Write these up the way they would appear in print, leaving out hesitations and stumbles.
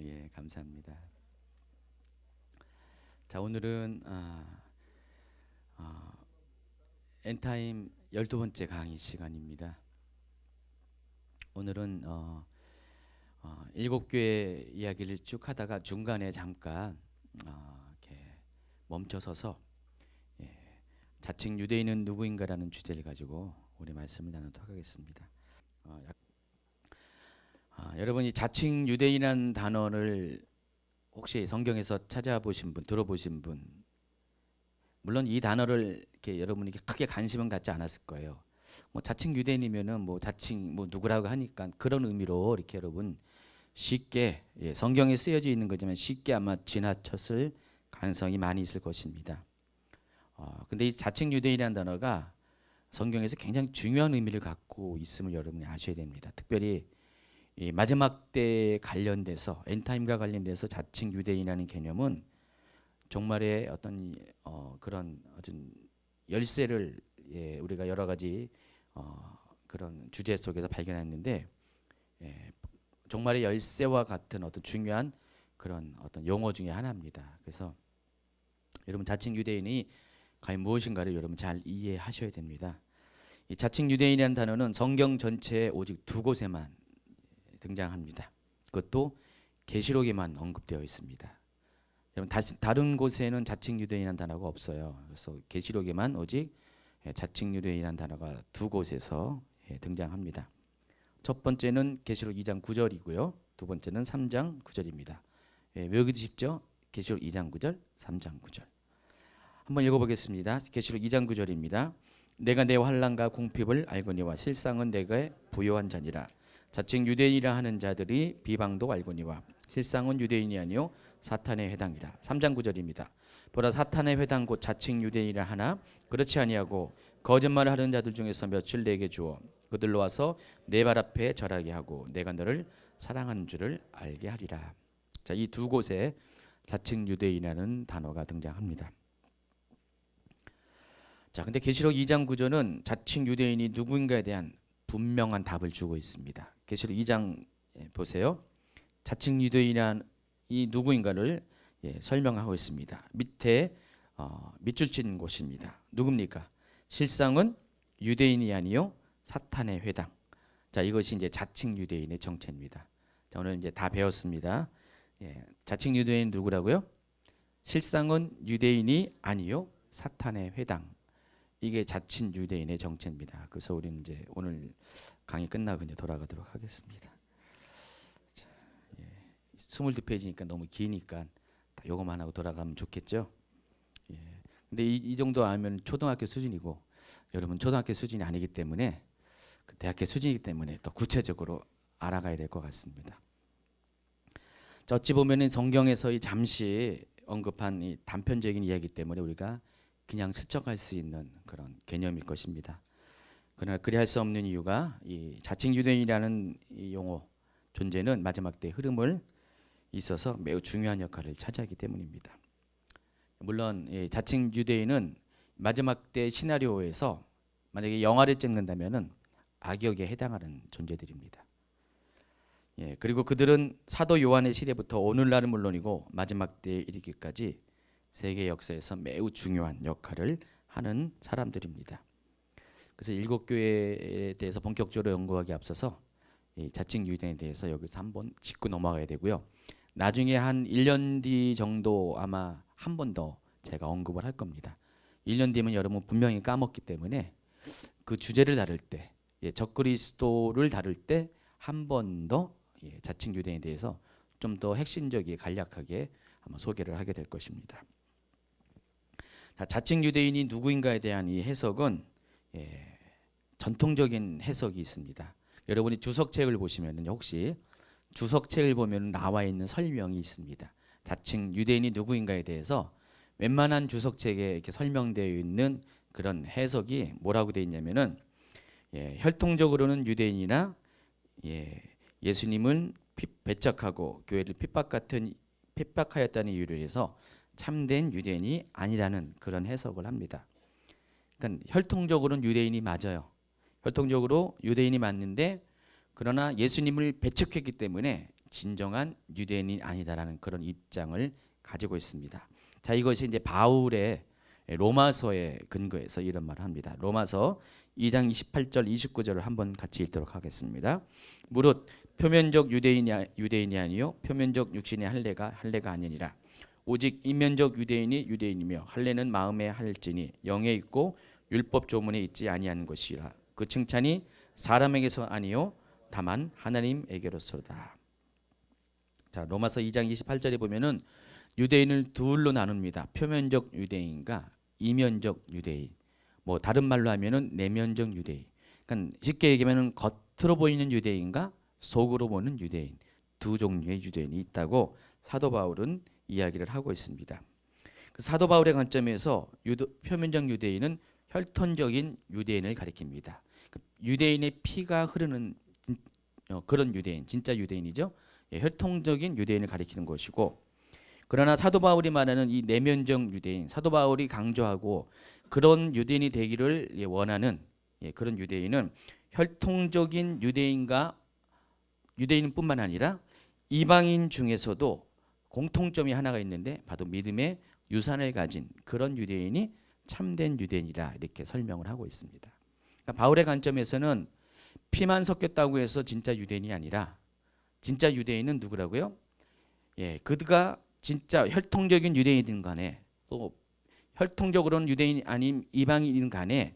예, 감사합니다. 자, 오늘은 아, 엔타임 12번째 강의 시간입니다. 오늘은 7교회 이야기를 쭉 하다가 중간에 잠깐 이렇게 멈춰서서 예, 자칭 유대인은 누구인가라는 주제를 가지고 우리 말씀을 나누도록 하겠습니다. 여러분이 자칭 유대인이라는 단어를 혹시 성경에서 찾아보신 분, 들어보신 분, 물론 이 단어를 이렇게 여러분이 크게 관심은 갖지 않았을 거예요. 뭐 자칭 유대인이면은 뭐 자칭 뭐 누구라고 하니까 그런 의미로 이렇게 여러분 쉽게 성경에 쓰여져 있는 거지만 쉽게 아마 지나쳤을 가능성이 많이 있을 것입니다. 근데 이 자칭 유대인이라는 단어가 성경에서 굉장히 중요한 의미를 갖고 있음을 여러분이 아셔야 됩니다. 특별히 이 마지막 때에 관련돼서 엔타임과 관련돼서 자칭 유대인이라는 개념은 종말의 어떤 그런 어떤 열쇠를 우리가 여러 가지 그런 주제 속에서 발견했는데 종말의 열쇠와 같은 어떤 중요한 그런 어떤 용어 중에 하나입니다. 그래서 여러분 자칭 유대인이 과연 무엇인가를 여러분 잘 이해하셔야 됩니다. 이 자칭 유대인이라는 단어는 성경 전체에 오직 두 곳에만 등장합니다. 그것도 계시록에만 언급되어 있습니다. 다른 곳에는 자칭 유대인이라는 단어가 없어요. 그래서 계시록에만 오직 자칭 유대인이라는 단어가 두 곳에서 등장합니다. 첫 번째는 계시록 2장 9절이고요. 두 번째는 3장 9절입니다. 외우기도 쉽죠? 계시록 2장 9절, 3장 9절. 한번 읽어보겠습니다. 계시록 2장 9절입니다. 내가 내 환난과 궁핍을 알거니와 실상은 내게 부요한 자니라. 자칭 유대인이라 하는 자들이 비방도 알거니와 실상은 유대인이 아니요 사탄의 회당이라. 3장 9절입니다. 보라 사탄의 회당 곧 자칭 유대인이라 하나 그렇지 아니하고 거짓말을 하는 자들 중에서 몇을 내게 주어 그들로 와서 내 발 앞에 절하게 하고 내가 너를 사랑하는 줄을 알게 하리라. 자, 이 두 곳에 자칭 유대인이라는 단어가 등장합니다. 자, 근데 계시록 2장 9절은 자칭 유대인이 누구인가에 대한 분명한 답을 주고 있습니다. 계시록 2장 보세요. 자칭 유대인이 누구인가를 설명하고 있습니다. 밑에 밑줄 친 곳입니다. 누굽니까? 실상은 유대인이 아니요 사탄의 회당. 자, 이것이 이제 자칭 유대인의 정체입니다. 자, 오늘 이제 다 배웠습니다. 자칭 유대인 누구라고요? 실상은 유대인이 아니요 사탄의 회당. 이게 자칭 유대인의 정체입니다. 그래서 우리는 이제 오늘 강의 끝나고 이제 돌아가도록 하겠습니다. 자, 22페이지니까 너무 기니까 요거만 하고 돌아가면 좋겠죠. 근데 이 정도 알면 초등학교 수준이고 여러분 초등학교 수준이 아니기 때문에 대학교 수준이기 때문에 더 구체적으로 알아가야 될 것 같습니다. 자, 어찌 보면은 성경에서 잠시 언급한 이 단편적인 이야기 때문에 우리가 그냥 스쳐갈 수 있는 그런 개념일 것입니다. 그러나 그리할 수 없는 이유가 이 자칭 유대인이라는 이 용어 존재는 마지막 때 흐름을 있어서 매우 중요한 역할을 차지하기 때문입니다. 물론 자칭 유대인은 마지막 때 시나리오에서 만약에 영화를 찍는다면은 악역에 해당하는 존재들입니다. 그리고 그들은 사도 요한의 시대부터 오늘날은 물론이고 마지막 때에 이르기까지 세계 역사에서 매우 중요한 역할을 하는 사람들입니다. 그래서 일곱 교회에 대해서 본격적으로 연구하기 앞서서 이 자칭 유대인에 대해서 여기서 한번 짚고 넘어가야 되고요. 나중에 한 1년 뒤 정도 아마 한 번 더 제가 언급을 할 겁니다. 1년 뒤면 여러분 분명히 까먹기 때문에 그 주제를 다룰 때, 적그리스도를 다룰 때 한 번 더 자칭 유대인에 대해서 좀 더 핵심적이게 간략하게 한번 소개를 하게 될 것입니다. 자칭 유대인이 누구인가에 대한 이 해석은 전통적인 해석이 있습니다. 여러분이 주석책을 보시면 혹시 주석책을 보면 나와 있는 설명이 있습니다. 자칭 유대인이 누구인가에 대해서 웬만한 주석책에 이렇게 설명되어 있는 그런 해석이 뭐라고 되어 있냐면은 혈통적으로는 유대인이나 예수님은 배척하고 교회를 핍박하였다는 이유로 해서 참된 유대인이 아니라는 그런 해석을 합니다. 그러니까 혈통적으로는 유대인이 맞아요. 혈통적으로 유대인이 맞는데 그러나 예수님을 배척했기 때문에 진정한 유대인이 아니다라는 그런 입장을 가지고 있습니다. 자, 이것이 이제 바울의 로마서에 근거해서 이런 말을 합니다. 로마서 2장 28절 29절을 한번 같이 읽도록 하겠습니다. 무릇 표면적 유대인이 아니요 표면적 육신의 할례가 아니니라. 오직 이면적 유대인이 유대인이며 할례는 마음에 할지니 영에 있고 율법 조문에 있지 아니하는 것이라. 그 칭찬이 사람에게서 아니요 다만 하나님에게로서다. 자, 로마서 2장 28절에 보면은 유대인을 둘로 나눕니다. 표면적 유대인과 이면적 유대인. 뭐 다른 말로 하면은 내면적 유대인. 그러니까 쉽게 얘기하면은 겉으로 보이는 유대인과 속으로 보는 유대인, 두 종류의 유대인이 있다고 사도 바울은 이야기를 하고 있습니다. 그 사도 바울의 관점에서 표면적 유대인은 혈통적인 유대인을 가리킵니다. 유대인의 피가 흐르는 그런 유대인, 진짜 유대인이죠. 혈통적인 유대인을 가리키는 것이고, 그러나 사도 바울이 말하는 이 내면적 유대인, 사도 바울이 강조하고 그런 유대인이 되기를 원하는 그런 유대인은 혈통적인 유대인뿐만 아니라 이방인 중에서도 공통점이 하나가 있는데 바로 믿음의 유산을 가진 그런 유대인이 참된 유대인이라 이렇게 설명을 하고 있습니다. 그러니까 바울의 관점에서는 피만 섞였다고 해서 진짜 유대인이 아니라 진짜 유대인은 누구라고요? 그가 진짜 혈통적인 유대인이든 간에 또 혈통적으로는 유대인이 아닌 이방인이든 간에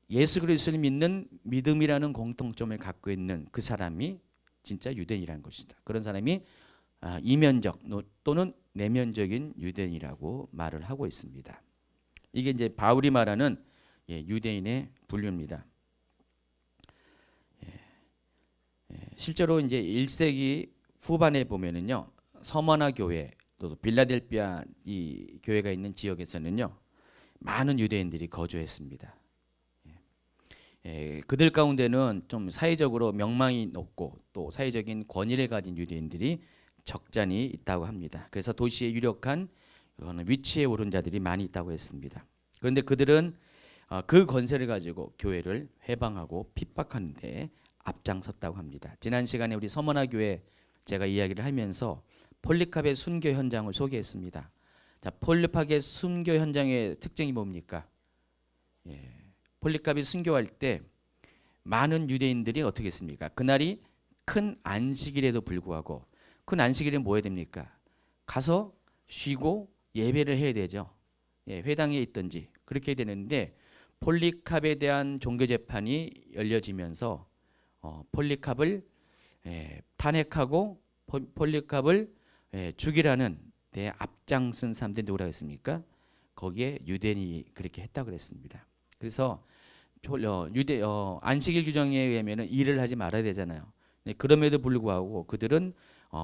예수 그리스도를 믿는 믿음이라는 공통점을 갖고 있는 그 사람이 진짜 유대인이라는 것이다. 그런 사람이 이면적 또는 내면적인 유대인이라고 말을 하고 있습니다. 이게 이제 바울이 말하는 유대인의 분류입니다. 실제로 이제 1세기 후반에 보면은요, 서머나 교회 또 빌라델피아 이 교회가 있는 지역에서는요 많은 유대인들이 거주했습니다. 그들 가운데는 좀 사회적으로 명망이 높고 또 사회적인 권위를 가진 유대인들이 적잖이 있다고 합니다. 그래서 도시에 유력한 위치에 오른 자들이 많이 있다고 했습니다. 그런데 그들은 그 권세를 가지고 교회를 회방하고 핍박하는 데 앞장섰다고 합니다. 지난 시간에 우리 서머나 교회 제가 이야기를 하면서 폴리캅의 순교 현장을 소개했습니다. 자, 폴리캅의 순교 현장의 특징이 뭡니까? 폴리캅이 순교할 때 많은 유대인들이 어떻게 했습니까? 그날이 큰 안식일에도 불구하고, 큰 안식일에 뭐 해야 됩니까? 가서 쉬고 예배를 해야 되죠. 회당에 있든지 그렇게 해야 되는데, 폴리캅에 대한 종교 재판이 열려지면서 폴리캅을 탄핵하고 폴리캅을 죽이라는 데 앞장선 사람들이 누구라고 했습니까? 거기에 유대인이 그렇게 했다고 그랬습니다. 그래서 안식일 규정에 의하면 일을 하지 말아야 되잖아요. 그럼에도 불구하고 그들은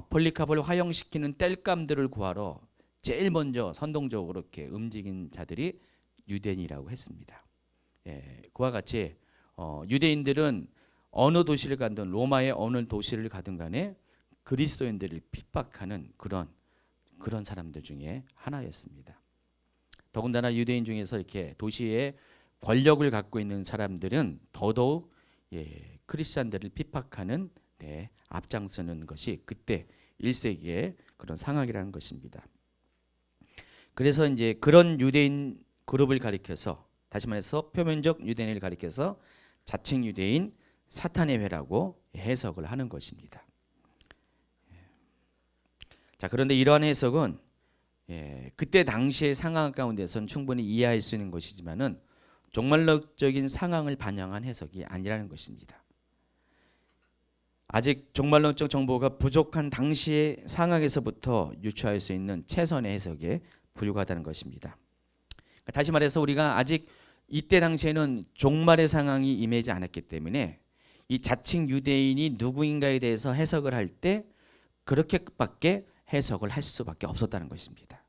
폴리캅을 화형시키는 땔감들을 구하러 제일 먼저 선동적으로 이렇게 움직인 자들이 유대인이라고 했습니다. 그와 같이 유대인들은 어느 도시를 가든, 로마의 어느 도시를 가든 간에 그리스도인들을 핍박하는 그런 사람들 중에 하나였습니다. 더군다나 유대인 중에서 이렇게 도시에 권력을 갖고 있는 사람들은 더더욱 크리스찬들을 핍박하는 데 앞장서는 것이 그때 1세기의 그런 상황이라는 것입니다. 그래서 이제 그런 유대인 그룹을 가리켜서, 다시 말해서 표면적 유대인을 가리켜서 자칭 유대인 사탄의 회라고 해석을 하는 것입니다. 자, 그런데 이러한 해석은 그때 당시의 상황 가운데서는 충분히 이해할 수 있는 것이지만은 종말론적인 상황을 반영한 해석이 아니라는 것입니다. 아직 종말론적 정보가 부족한 당시의 상황에서부터 유추할 수 있는 최선의 해석에 불과하다는 것입니다. 다시 말해서 우리가 아직 이때 당시에는 종말의 상황이 임하지 않았기 때문에 이 자칭 유대인이 누구인가에 대해서 해석을 할 때 그렇게밖에 해석을 할 수밖에 없었다는 것입니다.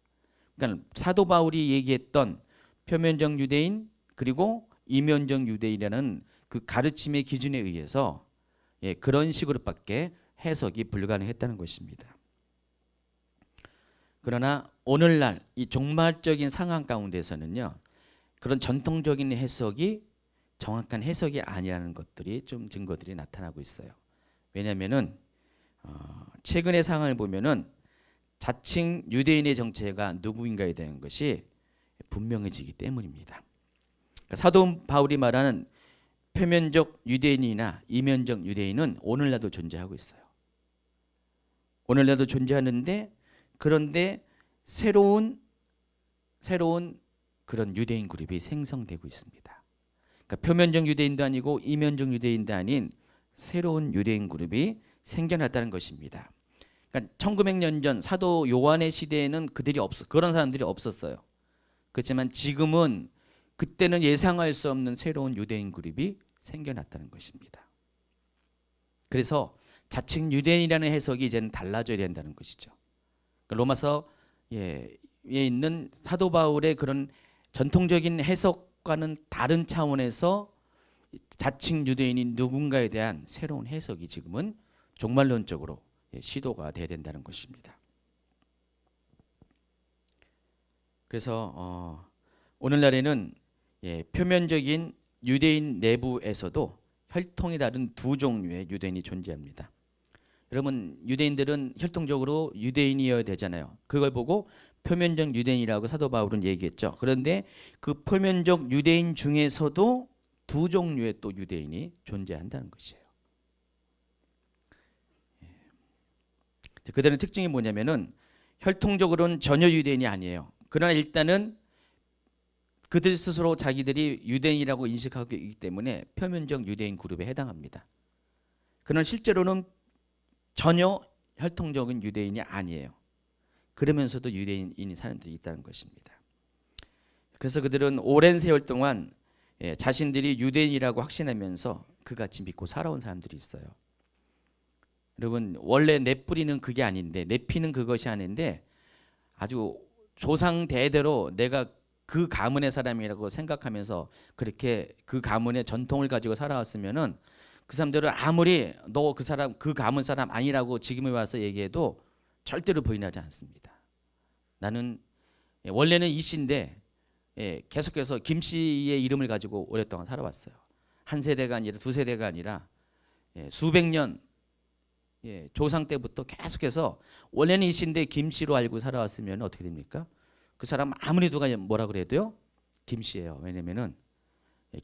그러니까 사도 바울이 얘기했던 표면적 유대인 그리고 이면적 유대인이라는 그 가르침의 기준에 의해서 그런 식으로밖에 해석이 불가능했다는 것입니다. 그러나 오늘날 이 종말적인 상황 가운데서는요, 그런 전통적인 해석이 정확한 해석이 아니라는 것들이 좀 증거들이 나타나고 있어요. 왜냐하면은 최근의 상황을 보면은 자칭 유대인의 정체가 누구인가에 대한 것이 분명해지기 때문입니다. 그러니까 사도 바울이 말하는 표면적 유대인이나 이면적 유대인은 오늘날도 존재하고 있어요. 오늘날도 존재하는데, 그런데 새로운 그런 유대인 그룹이 생성되고 있습니다. 그러니까 표면적 유대인도 아니고 이면적 유대인도 아닌 새로운 유대인 그룹이 생겨났다는 것입니다. 그러니까 1900년 전 사도 요한의 시대에는 그런 사람들이 없었어요. 그렇지만 지금은 그때는 예상할 수 없는 새로운 유대인 그룹이 생겨났다는 것입니다. 그래서 자칭 유대인이라는 해석이 이제는 달라져야 된다는 것이죠. 그러니까 로마서에 있는 사도 바울의 그런 전통적인 해석과는 다른 차원에서 자칭 유대인이 누군가에 대한 새로운 해석이 지금은 종말론적으로 시도가 돼야 된다는 것입니다. 그래서 오늘날에는 표면적인 유대인 내부에서도 혈통이 다른 두 종류의 유대인이 존재합니다. 여러분, 유대인들은 혈통적으로 유대인이어야 되잖아요. 그걸 보고 표면적 유대인이라고 사도 바울은 얘기했죠. 그런데 그 표면적 유대인 중에서도 두 종류의 또 유대인이 존재한다는 것이에요. 그들의 특징이 뭐냐면은 혈통적으로는 전혀 유대인이 아니에요. 그러나 일단은 그들 스스로 자기들이 유대인이라고 인식하고 있기 때문에 표면적 유대인 그룹에 해당합니다. 그러나 실제로는 전혀 혈통적인 유대인이 아니에요. 그러면서도 유대인인 사람들이 있다는 것입니다. 그래서 그들은 오랜 세월 동안 자신들이 유대인이라고 확신하면서 그같이 믿고 살아온 사람들이 있어요. 여러분, 원래 내 뿌리는 그게 아닌데, 내 피는 그것이 아닌데 아주 조상 대대로 내가 그 가문의 사람이라고 생각하면서 그렇게 그 가문의 전통을 가지고 살아왔으면은 그 사람들은 아무리 너 그 사람 그 가문 사람 아니라고 지금에 와서 얘기해도 절대로 부인하지 않습니다. 나는 원래는 이 씨인데 계속해서 김 씨의 이름을 가지고 오랫동안 살아왔어요. 한 세대가 아니라 두 세대가 아니라 수백 년 조상 때부터 계속해서 원래는 이 씨인데 김 씨로 알고 살아왔으면 어떻게 됩니까? 그 사람 아무리 누가 뭐라 그래도요 김 씨예요. 왜냐면은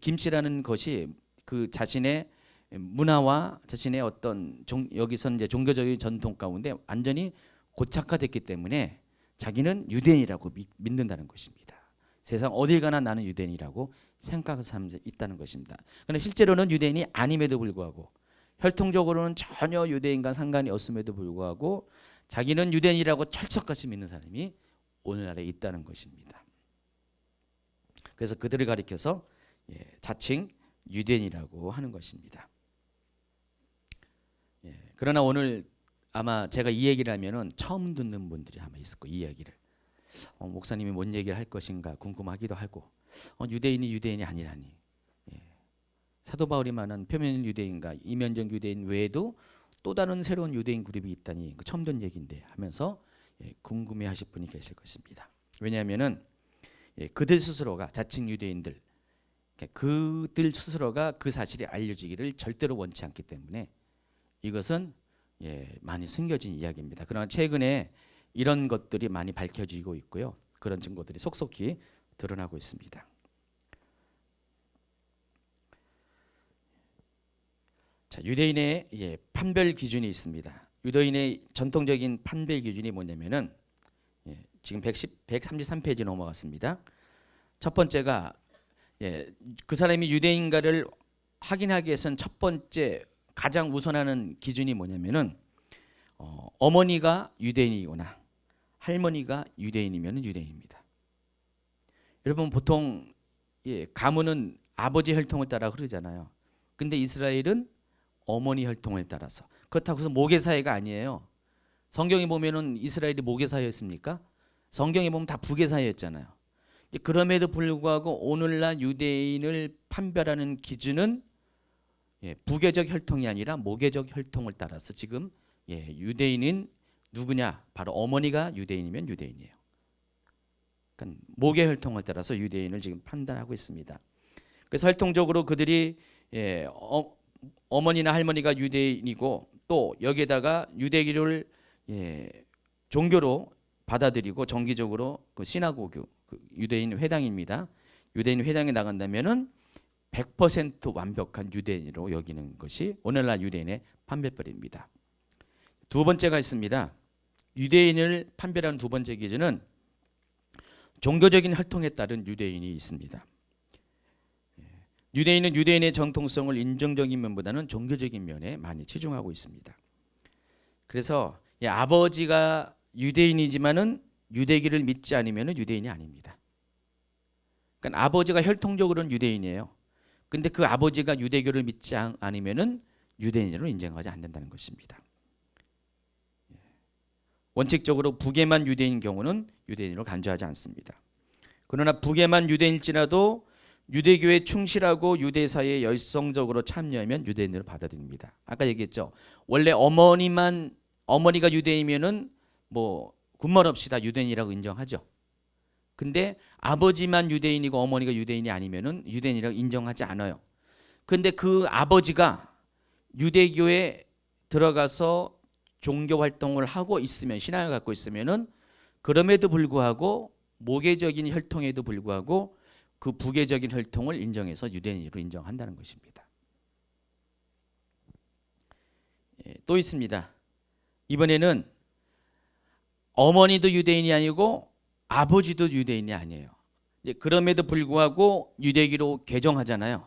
김 씨라는 것이 그 자신의 문화와 자신의 어떤 여기서 이제 종교적인 전통 가운데 완전히 고착화됐기 때문에 자기는 유대인이라고 믿는다는 것입니다. 세상 어딜 가나 나는 유대인이라고 생각하는 사람들이 있다는 것입니다. 그런데 실제로는 유대인이 아님에도 불구하고 혈통적으로는 전혀 유대인과 상관이 없음에도 불구하고 자기는 유대인이라고 철석같이 믿는 사람이 오늘날에 있다는 것입니다. 그래서 그들을 가리켜서 자칭 유대인이라고 하는 것입니다. 그러나 오늘 아마 제가 이 얘기를 하면은 처음 듣는 분들이 아마 있을 거예요. 이 얘기를 목사님이 뭔 얘기를 할 것인가 궁금하기도 하고 유대인이 유대인이 아니라니. 사도 바울이 말한 표면 유대인과 이면적 유대인 외에도 또 다른 새로운 유대인 그룹이 있다니 처음 듣는 얘기인데 하면서 궁금해하실 분이 계실 것입니다. 왜냐하면은 그들 스스로가 자칭 유대인들, 그들 스스로가 그 사실이 알려지기를 절대로 원치 않기 때문에 이것은 많이 숨겨진 이야기입니다. 그러나 최근에 이런 것들이 많이 밝혀지고 있고요. 그런 증거들이 속속히 드러나고 있습니다. 자, 유대인의 판별 기준이 있습니다. 유대인의 전통적인 판별 기준이 뭐냐면은 지금 133페이지 넘어갔습니다. 첫 번째가 그 사람이 유대인가를 확인하기 위해서는 첫 번째 가장 우선하는 기준이 뭐냐면은 어머니가 유대인이거나 할머니가 유대인이면 유대인입니다. 여러분 보통 가문은 아버지 혈통을 따라 흐르잖아요. 근데 이스라엘은 어머니 혈통을 따라서 그렇다고 해서 모계사회가 아니에요. 성경에 보면은 이스라엘이 모계사회였습니까? 성경에 보면 다 부계사회였잖아요. 그럼에도 불구하고 오늘날 유대인을 판별하는 기준은 부계적 혈통이 아니라 모계적 혈통을 따라서 지금 유대인은 누구냐? 바로 어머니가 유대인이면 유대인이에요. 그러니까 모계 혈통을 따라서 유대인을 지금 판단하고 있습니다. 그래서 혈통적으로 그들이 어머니나 할머니가 유대인이고 또 여기에다가 유대교를 종교로 받아들이고 정기적으로 그 시나고교 유대인 회당입니다. 유대인 회당에 나간다면은 100% 완벽한 유대인으로 여기는 것이 오늘날 유대인의 판별법입니다. 두 번째가 있습니다. 유대인을 판별하는 두 번째 기준은 종교적인 활동에 따른 유대인이 있습니다. 유대인은 유대인의 정통성을 인정적인 면보다는 종교적인 면에 많이 치중하고 있습니다. 그래서 아버지가 유대인이지만은 유대기를 믿지 않으면 유대인이 아닙니다. 그러니까 아버지가 혈통적으로는 유대인이에요. 근데 그 아버지가 유대교를 믿지 않으면 유대인으로 인정하지 않는다는 것입니다. 원칙적으로 북에만 유대인인 경우는 유대인으로 간주하지 않습니다. 그러나 북에만 유대인일지라도 유대교에 충실하고 유대사에 열성적으로 참여하면 유대인으로 받아들입니다. 아까 얘기했죠. 원래 어머니가 유대인이면은 뭐 군말 없이 다 유대인이라고 인정하죠. 근데 아버지만 유대인이고 어머니가 유대인이 아니면은 유대인이라고 인정하지 않아요. 근데 그 아버지가 유대교에 들어가서 종교 활동을 하고 있으면, 신앙을 갖고 있으면은 그럼에도 불구하고 모계적인 혈통에도 불구하고 그 부계적인 혈통을 인정해서 유대인으로 인정한다는 것입니다. 또 있습니다. 이번에는 어머니도 유대인이 아니고 아버지도 유대인이 아니에요. 그럼에도 불구하고 유대교로 개종하잖아요.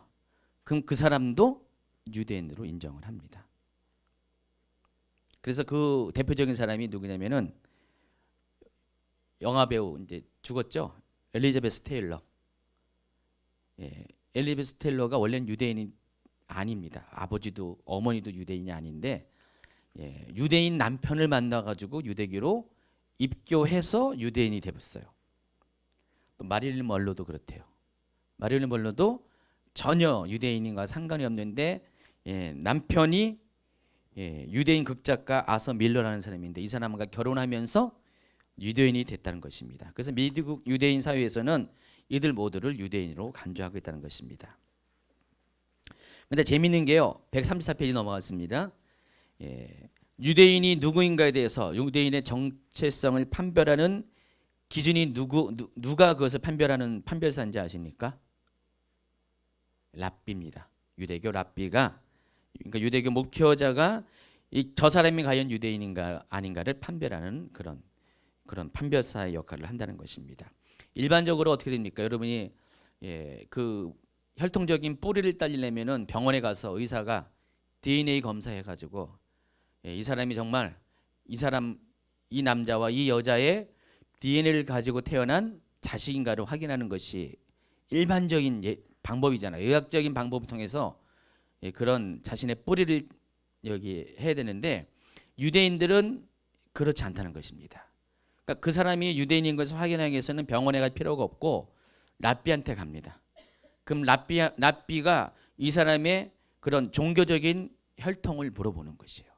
그럼 그 사람도 유대인으로 인정을 합니다. 그래서 그 대표적인 사람이 누구냐면은 영화 배우 이제 죽었죠. 엘리자베스 테일러. 엘리자베스 테일러가 원래는 유대인이 아닙니다. 아버지도 어머니도 유대인이 아닌데 유대인 남편을 만나가지고 유대교로 입교해서 유대인이 되었어요. 또 마릴린 먼로도 그렇대요. 마릴린 먼로도 전혀 유대인과 상관이 없는데 남편이 유대인 극작가 아서 밀러라는 사람인데 이 사람과 결혼하면서 유대인이 됐다는 것입니다. 그래서 미국 유대인 사회에서는 이들 모두를 유대인으로 간주하고 있다는 것입니다. 그런데 재미있는 게요. 134페이지 넘어갔습니다. 유대인이 누구인가에 대해서 유대인의 정체성을 판별하는 기준이 누가 그것을 판별하는 판별사인지 아십니까? 랍비입니다. 유대교 랍비가, 그러니까 유대교 목회자가 저 사람이 과연 유대인인가 아닌가를 판별하는 그런 판별사의 역할을 한다는 것입니다. 일반적으로 어떻게 됩니까? 여러분이 그 혈통적인 뿌리를 따지려면은 병원에 가서 의사가 DNA 검사해가지고 이 사람이 정말 이 남자와 이 여자의 DNA를 가지고 태어난 자식인가를 확인하는 것이 일반적인 방법이잖아요. 의학적인 방법을 통해서 그런 자신의 뿌리를 여기 해야 되는데 유대인들은 그렇지 않다는 것입니다. 그러니까 그 사람이 유대인인 것을 확인하기 위해서는 병원에 갈 필요가 없고 랍비한테 갑니다. 그럼 랍비가 이 사람의 그런 종교적인 혈통을 물어보는 것이에요.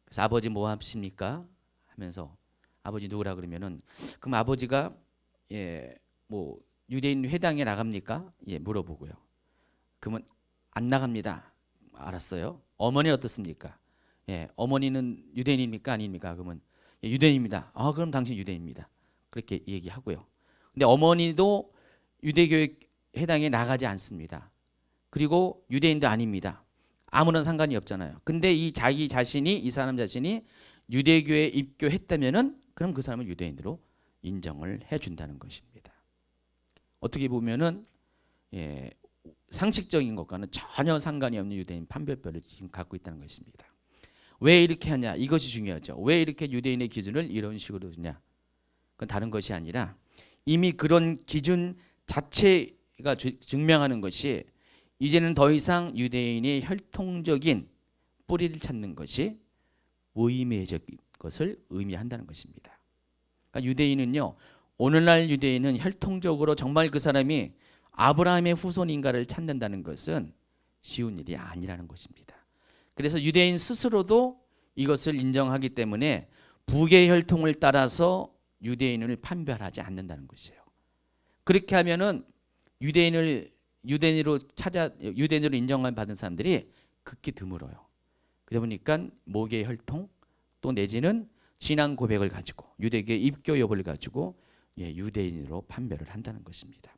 그래서 아버지 뭐 하십니까? 하면서 아버지 누구라 그러면은 그럼 아버지가 뭐 유대인 회당에 나갑니까? 물어보고요. 그러면 안 나갑니다. 알았어요. 어머니 어떻습니까? 어머니는 유대인입니까? 아닙니까? 그러면 유대인입니다. 아, 그럼 당신 유대인입니다. 그렇게 얘기하고요. 근데 어머니도 유대교회 회당에 나가지 않습니다. 그리고 유대인도 아닙니다. 아무런 상관이 없잖아요. 근데 이 사람 자신이 유대교에 입교했다면은 그럼 그 사람을 유대인으로 인정을 해준다는 것입니다. 어떻게 보면은 상식적인 것과는 전혀 상관이 없는 유대인 판별법을 지금 갖고 있다는 것입니다. 왜 이렇게 하냐? 이것이 중요하죠. 왜 이렇게 유대인의 기준을 이런 식으로 두냐? 그건 다른 것이 아니라 이미 그런 기준 자체가 증명하는 것이 이제는 더 이상 유대인의 혈통적인 뿌리를 찾는 것이 무의미해진 것을 의미한다는 것입니다. 그러니까 유대인은요, 오늘날 유대인은 혈통적으로 정말 그 사람이 아브라함의 후손인가를 찾는다는 것은 쉬운 일이 아니라는 것입니다. 그래서 유대인 스스로도 이것을 인정하기 때문에 북의 혈통을 따라서 유대인을 판별하지 않는다는 것이에요. 그렇게 하면은 유대인으로 인정을 받은 사람들이 극히 드물어요. 그러다 보니까 모계 혈통 또 내지는 신앙 고백을 가지고 유대교 입교 여부를 가지고 유대인으로 판별을 한다는 것입니다.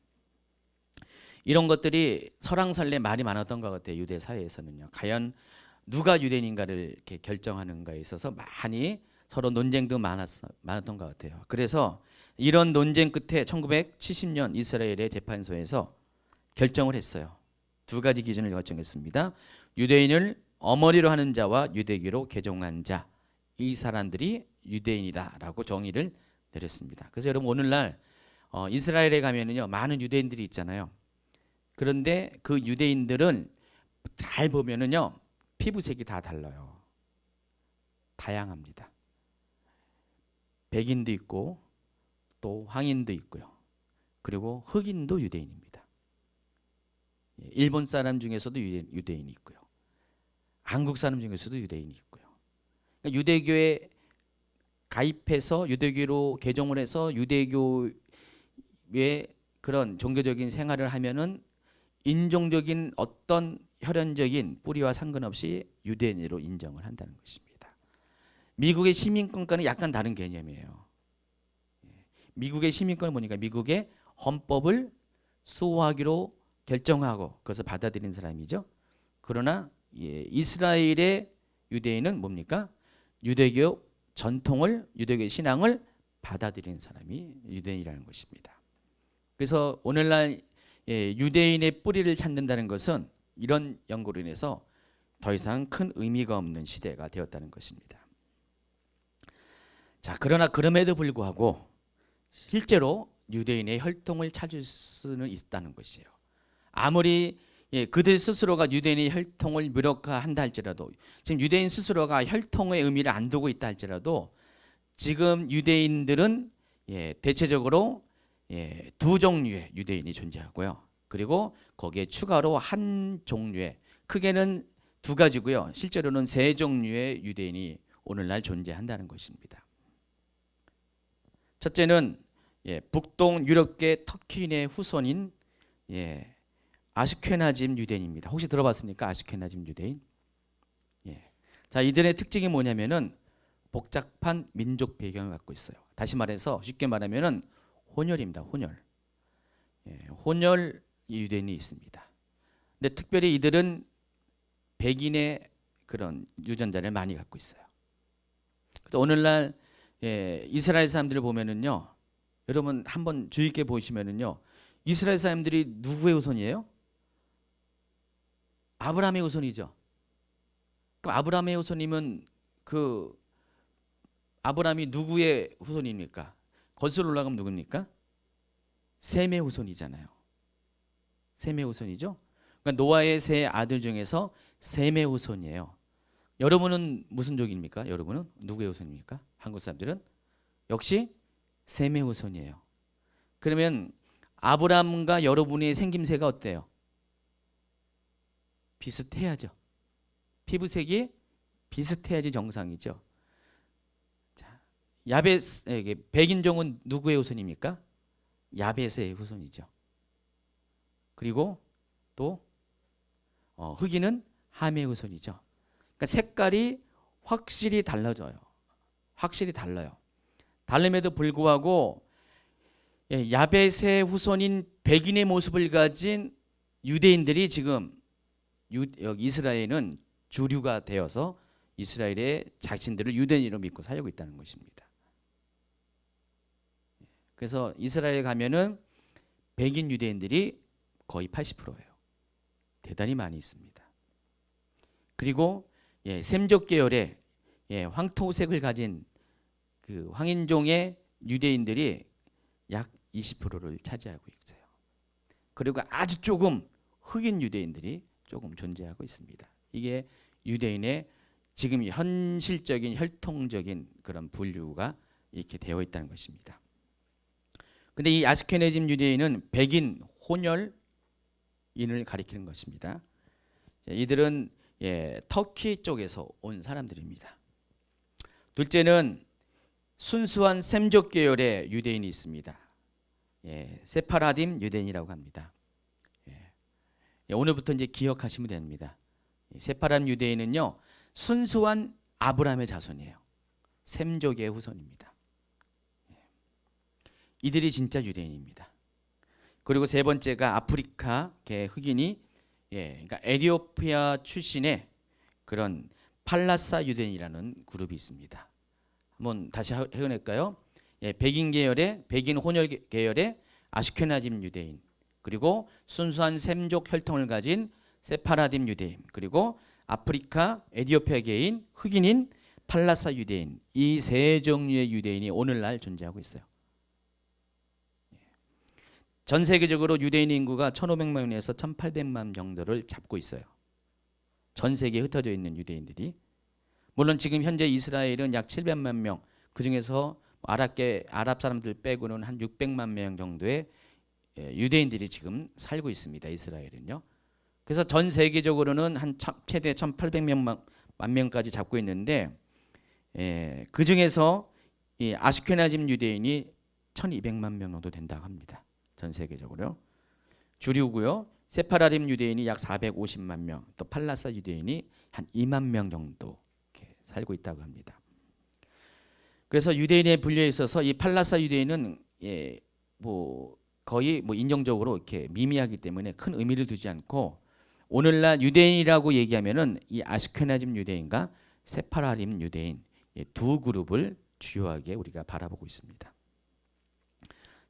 이런 것들이 설왕설래 말이 많았던 것 같아요. 유대 사회에서는요. 과연 누가 유대인인가를 이렇게 결정하는가에 있어서 많이 서로 논쟁도 많았던 것 같아요. 그래서 이런 논쟁 끝에 1970년 이스라엘의 재판소에서 결정을 했어요. 두 가지 기준을 결정했습니다. 유대인을 어머니로 하는 자와 유대교로 개종한 자, 이 사람들이 유대인이다라고 정의를 내렸습니다. 그래서 여러분 오늘날 이스라엘에 가면은요 많은 유대인들이 있잖아요. 그런데 그 유대인들은 잘 보면은요 피부색이 다 달라요. 다양합니다. 백인도 있고 또 황인도 있고요. 그리고 흑인도 유대인입니다. 일본 사람 중에서도 유대인이 있고요. 한국 사람 중에서도 유대인이 있고요. 그러니까 유대교에 가입해서 유대교로 개종을 해서 유대교의 그런 종교적인 생활을 하면은 인종적인 어떤 혈연적인 뿌리와 상관없이 유대인으로 인정을 한다는 것입니다. 미국의 시민권과는 약간 다른 개념이에요. 미국의 시민권을 보니까 미국의 헌법을 수호하기로 결정하고 그것을 받아들인 사람이죠. 그러나 이스라엘의 유대인은 뭡니까? 유대교 전통을, 유대교 신앙을 받아들인 사람이 유대인이라는 것입니다. 그래서 오늘날 유대인의 뿌리를 찾는다는 것은 이런 연구로 인해서 더 이상 큰 의미가 없는 시대가 되었다는 것입니다. 자, 그러나 그럼에도 불구하고 실제로 유대인의 혈통을 찾을 수는 있다는 것이에요. 아무리 그들 스스로가 유대인의 혈통을 무력화한다 할지라도, 지금 유대인 스스로가 혈통의 의미를 안 두고 있다 할지라도 지금 유대인들은 대체적으로 두 종류의 유대인이 존재하고요. 그리고 거기에 추가로 한 종류의, 크게는 두 가지고요. 실제로는 세 종류의 유대인이 오늘날 존재한다는 것입니다. 첫째는 북동 유럽계 터키인의 후손인 아슈케나즘 유대인입니다. 혹시 들어봤습니까? 아슈케나즘 유대인. 자, 이들의 특징이 뭐냐면은 복잡한 민족 배경을 갖고 있어요. 다시 말해서 쉽게 말하면은 혼혈입니다. 혼혈. 혼혈 유대인이 있습니다. 근데 특별히 이들은 백인의 그런 유전자를 많이 갖고 있어요. 그래서 오늘날 이스라엘 사람들을 보면은요, 여러분 한번 주의 있게 보시면은요, 이스라엘 사람들이 누구의 후손이에요? 아브라함의 후손이죠. 그럼 아브라함의 후손이면 그 아브라함이 누구의 후손입니까? 거슬러 올라가면 누굽니까? 셈의 후손이잖아요. 셈의 후손이죠. 그러니까 노아의 세 아들 중에서 셈의 후손이에요. 여러분은 무슨 족입니까? 여러분은 누구의 후손입니까? 한국 사람들은 역시 셈의 후손이에요. 그러면 아브라함과 여러분의 생김새가 어때요? 비슷해야죠. 피부색이 비슷해야지 정상이죠. 자, 백인종은 누구의 후손입니까? 야벳의 후손이죠. 그리고 또 흑인은 함의 후손이죠. 그러니까 색깔이 확실히 달라져요. 확실히 달라요. 다름에도 불구하고 야벳의 후손인 백인의 모습을 가진 유대인들이 지금 여기 이스라엘은 주류가 되어서 이스라엘의 자신들을 유대인으로 믿고 살고 있다는 것입니다. 그래서 이스라엘에 가면은 백인 유대인들이 거의 80%예요. 대단히 많이 있습니다. 그리고 셈족 계열의 황토색을 가진 그 황인종의 유대인들이 약 20%를 차지하고 있어요. 그리고 아주 조금 흑인 유대인들이 조금 존재하고 있습니다. 이게 유대인의 지금 현실적인 혈통적인 그런 분류가 이렇게 되어 있다는 것입니다. 근데 이 아스케네즘 유대인은 백인 혼혈인을 가리키는 것입니다. 이들은 터키 쪽에서 온 사람들입니다. 둘째는 순수한 셈족 계열의 유대인이 있습니다. 세파라딤 유대인이라고 합니다. 오늘부터 이제 기억하시면 됩니다. 세파라딤 유대인은요, 순수한 아브라함의 자손이에요. 셈족의 후손입니다. 이들이 진짜 유대인입니다. 그리고 세 번째가 아프리카계 흑인이 그러니까 에티오피아 출신의 그런 팔라사 유대인이라는 그룹이 있습니다. 한번 다시 해볼까요? 백인 계열의 백인 혼혈 계열의 아슈케나즘 유대인, 그리고 순수한 셈족 혈통을 가진 세파라딤 유대인, 그리고 아프리카 에티오피아계인 흑인인 팔라사 유대인, 이 세 종류의 유대인이 오늘날 존재하고 있어요. 전 세계적으로 유대인 인구가 1,500만 명에서 1,800만 정도를 잡고 있어요. 전 세계에 흩어져 있는 유대인들이. 물론 지금 현재 이스라엘은 약 700만 명, 그중에서 아랍 사람들 빼고는 한 600만 명 정도의 유대인들이 지금 살고 있습니다. 이스라엘은요. 그래서 전 세계적으로는 한 최대 1,800만 명까지 잡고 있는데, 그중에서 이 아슈케나즘 유대인이 1,200만 명 정도 된다고 합니다. 전 세계적으로. 주류고요. 세파라딤 유대인이 약 450만 명, 또 팔라사 유대인이 한 2만 명 정도 이렇게 살고 있다고 합니다. 그래서 유대인에 분류에 있어서 이 팔라사 유대인은 거의 인종적으로 이렇게 미미하기 때문에 큰 의미를 두지 않고, 오늘날 유대인이라고 얘기하면은 이 아슈케나즘 유대인과 세파라딤 유대인 두 그룹을 주요하게 우리가 바라보고 있습니다.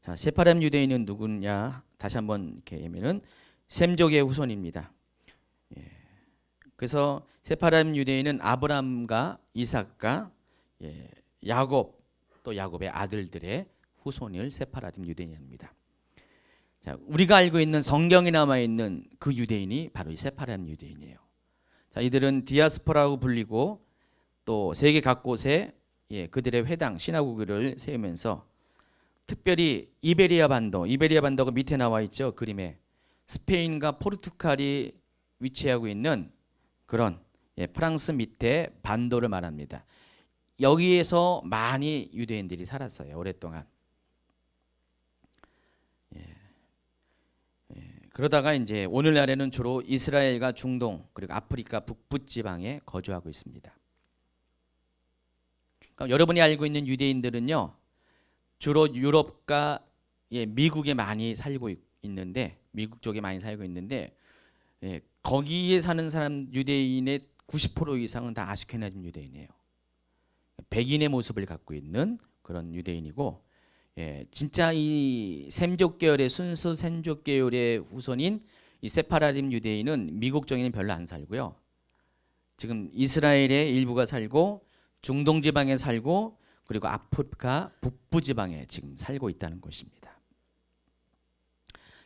자, 세파라딤 유대인은 누구냐? 다시 한번 이렇게 하면은 셈족의 후손입니다. 그래서 세파라딤 유대인은 아브람과 이삭과 야곱, 또 야곱의 아들들의 후손을 세파라딤 유대인입니다. 자, 우리가 알고 있는 성경에 남아 있는 그 유대인이 바로 이 세파라딤 유대인이에요. 자, 이들은 디아스포라고 불리고 또 세계 각곳에 그들의 회당, 시나고그를 세우면서 특별히 이베리아 반도가 밑에 나와 있죠. 그림에 스페인과 포르투갈이 위치하고 있는 그런 프랑스 밑에 반도를 말합니다. 여기에서 많이 유대인들이 살았어요. 오랫동안. 그러다가 이제 오늘날에는 주로 이스라엘과 중동 그리고 아프리카 북부 지방에 거주하고 있습니다. 그러니까 여러분이 알고 있는 유대인들은요, 주로 유럽과 미국에 많이 살고 있는데, 미국 쪽에 많이 살고 있는데, 거기에 사는 사람 유대인의 90% 이상은 다 아슈케나즘 유대인이에요. 백인의 모습을 갖고 있는 그런 유대인이고, 진짜 이 셈족 계열의 순수 셈족 계열의 후손인 이 세파라딤 유대인은 미국 쪽에는 별로 안 살고요. 지금 이스라엘의 일부가 살고, 중동 지방에 살고, 그리고 아프리카 북부 지방에 지금 살고 있다는 것입니다.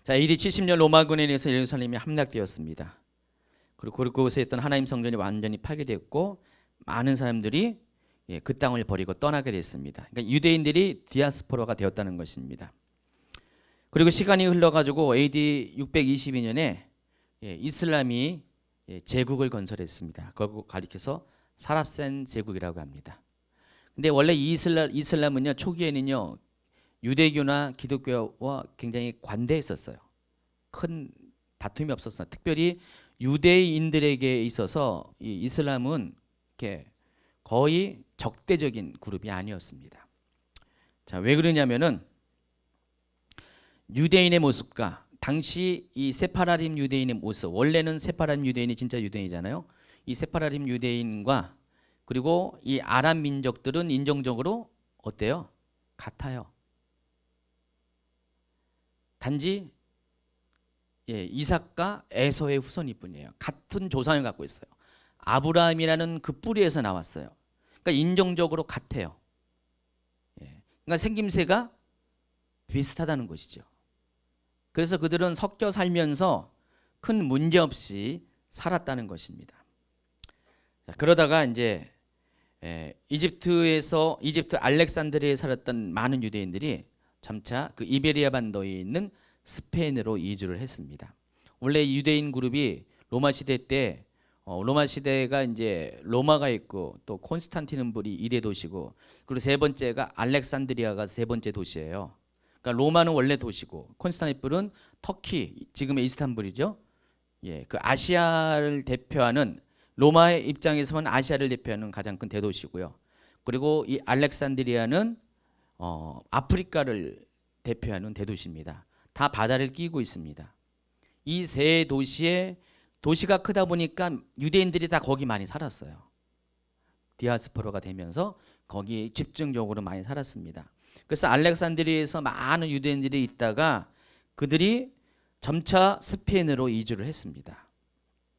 자, AD 70년 로마군에 의해서 예루살렘이 함락되었습니다. 그리고 그곳에 있던 하나님 성전이 완전히 파괴되었고, 많은 사람들이 그 땅을 버리고 떠나게 됐습니다. 그러니까 유대인들이 디아스포라가 되었다는 것입니다. 그리고 시간이 흘러가지고 AD 622년에 이슬람이 제국을 건설했습니다. 그걸 가리켜서 사랍센 제국이라고 합니다. 근데 원래 이슬람은요, 초기에는요 유대교나 기독교와 굉장히 관대했었어요. 큰 다툼이 없었어요. 특별히 유대인들에게 있어서 이 이슬람은 이렇게 거의 적대적인 그룹이 아니었습니다. 자, 왜 그러냐면은 유대인의 모습과 당시 이 세파라딤 유대인의 모습, 원래는 세파라딤 유대인이 진짜 유대인이잖아요. 이 세파라딤 유대인과 그리고 이 아랍 민족들은 인종적으로 어때요? 같아요. 단지 이삭과 에서의 후손일 뿐이에요. 같은 조상을 갖고 있어요. 아브라함이라는 그 뿌리에서 나왔어요. 그러니까 인종적으로 같아요. 그러니까 생김새가 비슷하다는 것이죠. 그래서 그들은 섞여 살면서 큰 문제 없이 살았다는 것입니다. 자, 그러다가 이제 이집트 알렉산드리아에 살았던 많은 유대인들이 점차 그 이베리아 반도에 있는 스페인으로 이주를 했습니다. 원래 유대인 그룹이 로마 시대 때 로마 시대가 이제 로마가 있고 또 콘스탄티노플이 1대 도시고, 그리고 세 번째가 알렉산드리아가 세 번째 도시예요. 그러니까 로마는 원래 도시고 콘스탄티노플은 터키, 지금의 이스탄불이죠. 그 아시아를 대표하는 로마의 입장에서는 아시아를 대표하는 가장 큰 대도시고요. 그리고 이 알렉산드리아는 아프리카를 대표하는 대도시입니다. 다 바다를 끼고 있습니다. 이 세 도시가 크다 보니까 유대인들이 다 거기 많이 살았어요. 디아스포라가 되면서 거기 집중적으로 많이 살았습니다. 그래서 알렉산드리아에서 많은 유대인들이 있다가 그들이 점차 스페인으로 이주를 했습니다.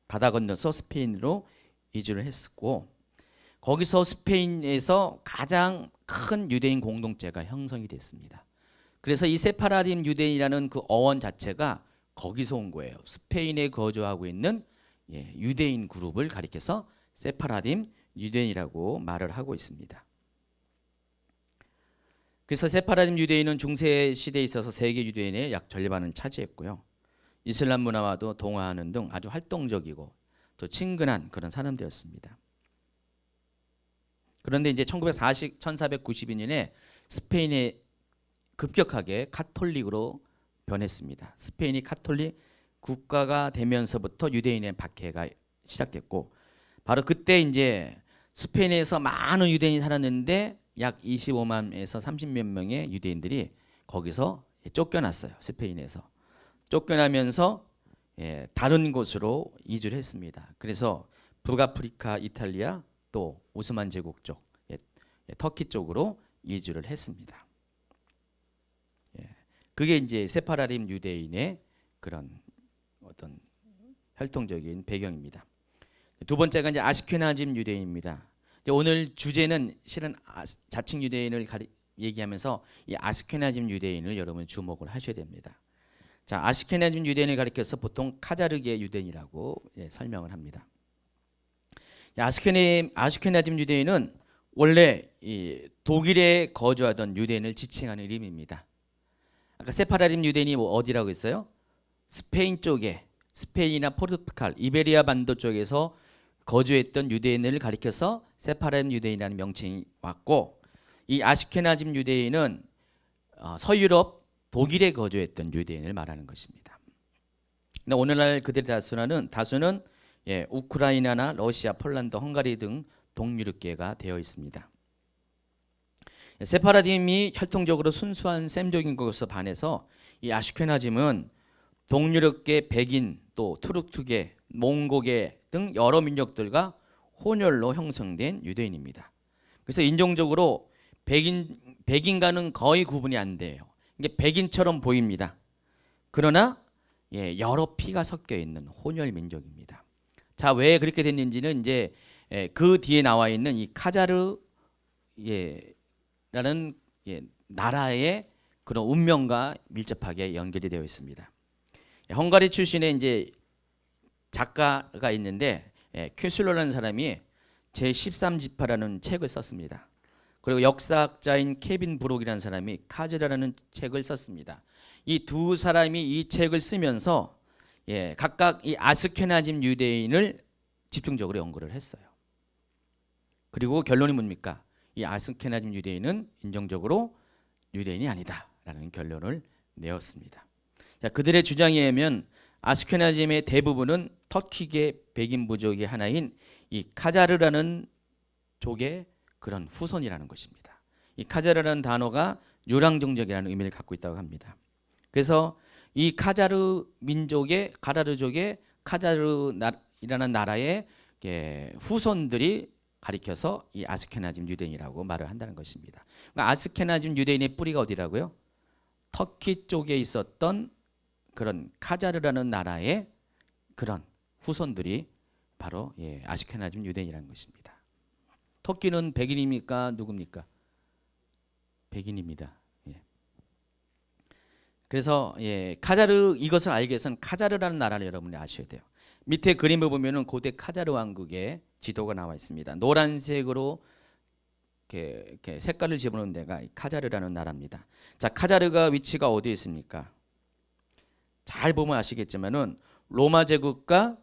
바다 건너서 스페인으로 이주를 했고, 거기서 스페인에서 가장 큰 유대인 공동체가 형성이 됐습니다. 그래서 이 세파라딤 유대인이라는 그 어원 자체가 거기서 온 거예요. 스페인에 거주하고 있는 유대인 그룹을 가리켜서 세파라딤 유대인이라고 말을 하고 있습니다. 그래서 세파라딤 유대인은 중세 시대에 있어서 세계 유대인의 약 절반을 차지했고요. 이슬람 문화와도 동화하는 등 아주 활동적이고 또 친근한 그런 사람들이었습니다. 그런데 이제 1492년에 스페인에 급격하게 카톨릭으로 변했습니다. 스페인이 카톨릭 국가가 되면서부터 유대인의 박해가 시작됐고, 바로 그때 이제 스페인에서 많은 유대인이 살았는데 약 25만에서 30몇 명의 유대인들이 거기서 쫓겨났어요. 스페인에서 쫓겨나면서 다른 곳으로 이주를 했습니다. 그래서 북아프리카, 이탈리아, 또 오스만 제국 쪽, 터키 쪽으로 이주를 했습니다. 그게 이제 세파라딤 유대인의 그런 어떤 활동적인 배경입니다. 두 번째가 이제 아시케나즘 유대인입니다. 오늘 주제는 실은 자칭 유대인을 얘기하면서 이 아시케나즘 유대인을 여러분 주목을 하셔야 됩니다. 자, 아시케나즘 유대인을 가리켜서 보통 카자르계 유대인이라고 설명을 합니다. 아시케나즘 유대인은 원래 이 독일에 거주하던 유대인을 지칭하는 이름입니다. 아까 세파라딤 유대인이 어디라고 했어요? 스페인 쪽에, 스페인이나 포르투갈, 이베리아 반도 쪽에서 거주했던 유대인을 가리켜서 세파라딤 유대인이라는 명칭이 왔고, 이 아시케나즘 유대인은 서유럽 독일에 거주했던 유대인을 말하는 것입니다. 근데 오늘날 그들의 다수는 우크라이나나 러시아, 폴란드, 헝가리 등 동유럽계가 되어 있습니다. 세파라딤이 혈통적으로 순수한 셈족인 것에 반해서 이 아시케나즘은 동유럽계, 백인, 또 투르크계, 몽고계 등 여러 민족들과 혼혈로 형성된 유대인입니다. 그래서 인종적으로 백인과는 거의 구분이 안 돼요. 이게 백인처럼 보입니다. 그러나 여러 피가 섞여 있는 혼혈 민족입니다. 자, 왜 그렇게 됐는지는 이제 그 뒤에 나와 있는 이 카자르 라는 나라의 그런 운명과 밀접하게 연결이 되어 있습니다. 헝가리 출신의 이제 작가가 있는데 큐슬러라는 사람이 제13지파라는 책을 썼습니다. 그리고 역사학자인 케빈 브록이라는 사람이 카즈라라는 책을 썼습니다. 이 두 사람이 이 책을 쓰면서 각각 이 아스케나즘 유대인을 집중적으로 연구를 했어요. 그리고 결론이 뭡니까? 이 아스케나즘 유대인은 인종적으로 유대인이 아니다라는 결론을 내었습니다. 자, 그들의 주장에 의하면 아스케나즘의 대부분은 터키계 백인 부족의 하나인 이 카자르라는 족의 그런 후손이라는 것입니다. 이 카자르라는 단어가 유랑종족이라는 의미를 갖고 있다고 합니다. 그래서 이 카자르 민족의 가라르족의 카자르이라는 나라의 후손들이 가리켜서 이 아스케나즘 유대인이라고 말을 한다는 것입니다. 그러니까 아스케나즘 유대인의 뿌리가 어디라고요? 터키 쪽에 있었던 그런 카자르라는 나라의 그런 후손들이 바로 아스케나즘 유대인이라는 것입니다. 터키는 백인입니까? 누굽니까? 백인입니다. 그래서 카자르, 이것을 알기 위해서는 카자르라는 나라를 여러분이 아셔야 돼요. 밑에 그림을 보면은 고대 카자르 왕국의 지도가 나와 있습니다. 노란색으로 이렇게 색깔을 집어넣은 데가 카자르라는 나라입니다. 자, 카자르가 위치가 어디에 있습니까? 잘 보면 아시겠지만은 로마 제국과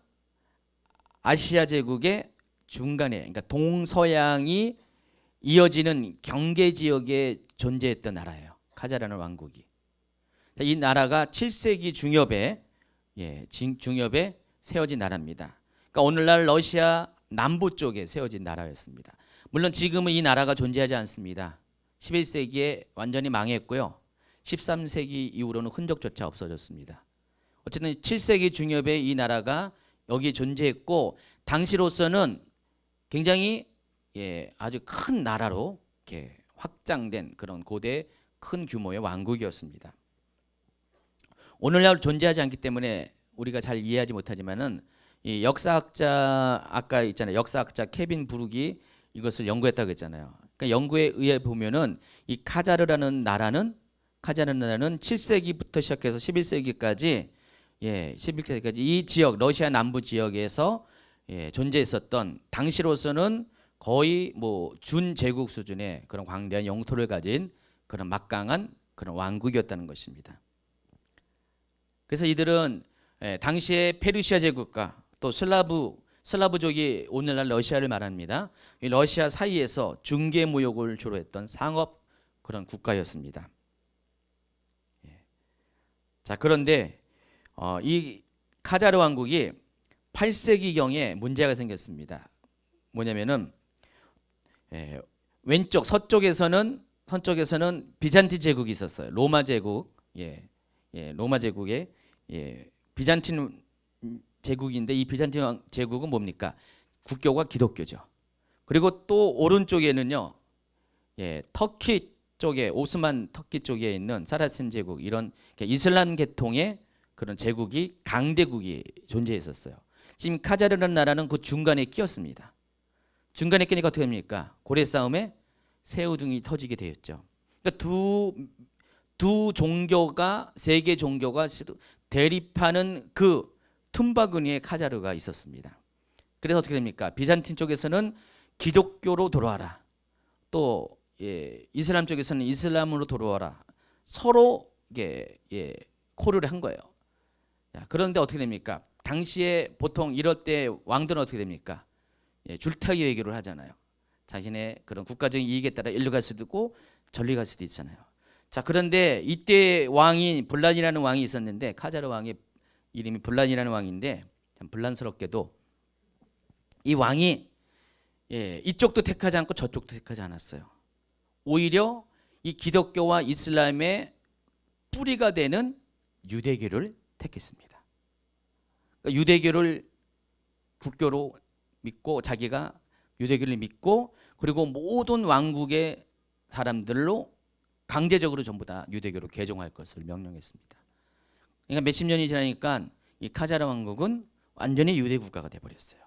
아시아 제국의 중간에, 그러니까 동서양이 이어지는 경계 지역에 존재했던 나라예요. 카자르라는 왕국이. 이 나라가 7세기 중엽에 세워진 나라입니다. 그러니까 오늘날 러시아, 남부 쪽에 세워진 나라였습니다. 물론 지금은 이 나라가 존재하지 않습니다. 11세기에 완전히 망했고요. 13세기 이후로는 흔적조차 없어졌습니다. 어쨌든 7세기 중엽에 이 나라가 여기 존재했고 당시로서는 굉장히 아주 큰 나라로 이렇게 확장된 그런 고대 큰 규모의 왕국이었습니다. 오늘날 존재하지 않기 때문에 우리가 잘 이해하지 못하지만은 이 역사학자 아까 있잖아요. 역사학자 케빈 브룩이 이것을 연구했다고 했잖아요. 그러니까 연구에 의해 보면은 이 카자르라는 나라는 7세기부터 시작해서 11세기까지 11세기까지 이 지역 러시아 남부 지역에서 존재했었던 당시로서는 거의 뭐 준제국 수준의 그런 광대한 영토를 가진 그런 막강한 그런 왕국이었다는 것입니다. 그래서 이들은 당시의 페르시아 제국과 또 슬라브족이 오늘날 러시아를 말합니다. 이 러시아 사이에서 중개 무역을 주로 했던 상업 그런 국가였습니다. 자, 그런데 이 카자르 왕국이 8세기경에 문제가 생겼습니다. 뭐냐면은 왼쪽 서쪽에서는 비잔틴 제국이 있었어요. 로마 제국, 로마 제국의 비잔틴 제국인데 이 비잔틴 제국은 뭡니까? 국교가 기독교죠. 그리고 또 오른쪽에는요, 터키 쪽에 오스만 터키 쪽에 있는 사라신 제국 이런 이슬람 계통의 그런 제국이 강대국이 존재했었어요. 지금 카자르라는 나라는 그 중간에 끼었습니다. 중간에 끼니까 어떻게 됩니까? 고래 싸움에 새우등이 터지게 되었죠. 그러니까 두 종교가 세계 종교가 대립하는 그 틈바구니에 카자르가 있었습니다. 그래서 어떻게 됩니까? 비잔틴 쪽에서는 기독교로 돌아와라. 또 이슬람 쪽에서는 이슬람으로 돌아와라. 서로 코를 한 거예요. 그런데 어떻게 됩니까? 당시에 보통 이럴 때 왕들은 어떻게 됩니까? 줄타기 외교를 하잖아요. 자신의 그런 국가적인 이익에 따라 일로 갈 수도 있고 저리 갈 수도 있잖아요. 자, 그런데 이때 왕이 블란이라는 왕이 있었는데 카자르 왕의 이름이 블란이라는 왕인데 참 블란스럽게도 이 왕이 이쪽도 택하지 않고 저쪽도 택하지 않았어요. 오히려 이 기독교와 이슬람의 뿌리가 되는 유대교를 택했습니다. 그러니까 유대교를 국교로 믿고 자기가 유대교를 믿고 그리고 모든 왕국의 사람들로 강제적으로 전부 다 유대교로 개종할 것을 명령했습니다. 그러니까 몇십 년이 지나니까 이 카자르 왕국은 완전히 유대 국가가 돼버렸어요.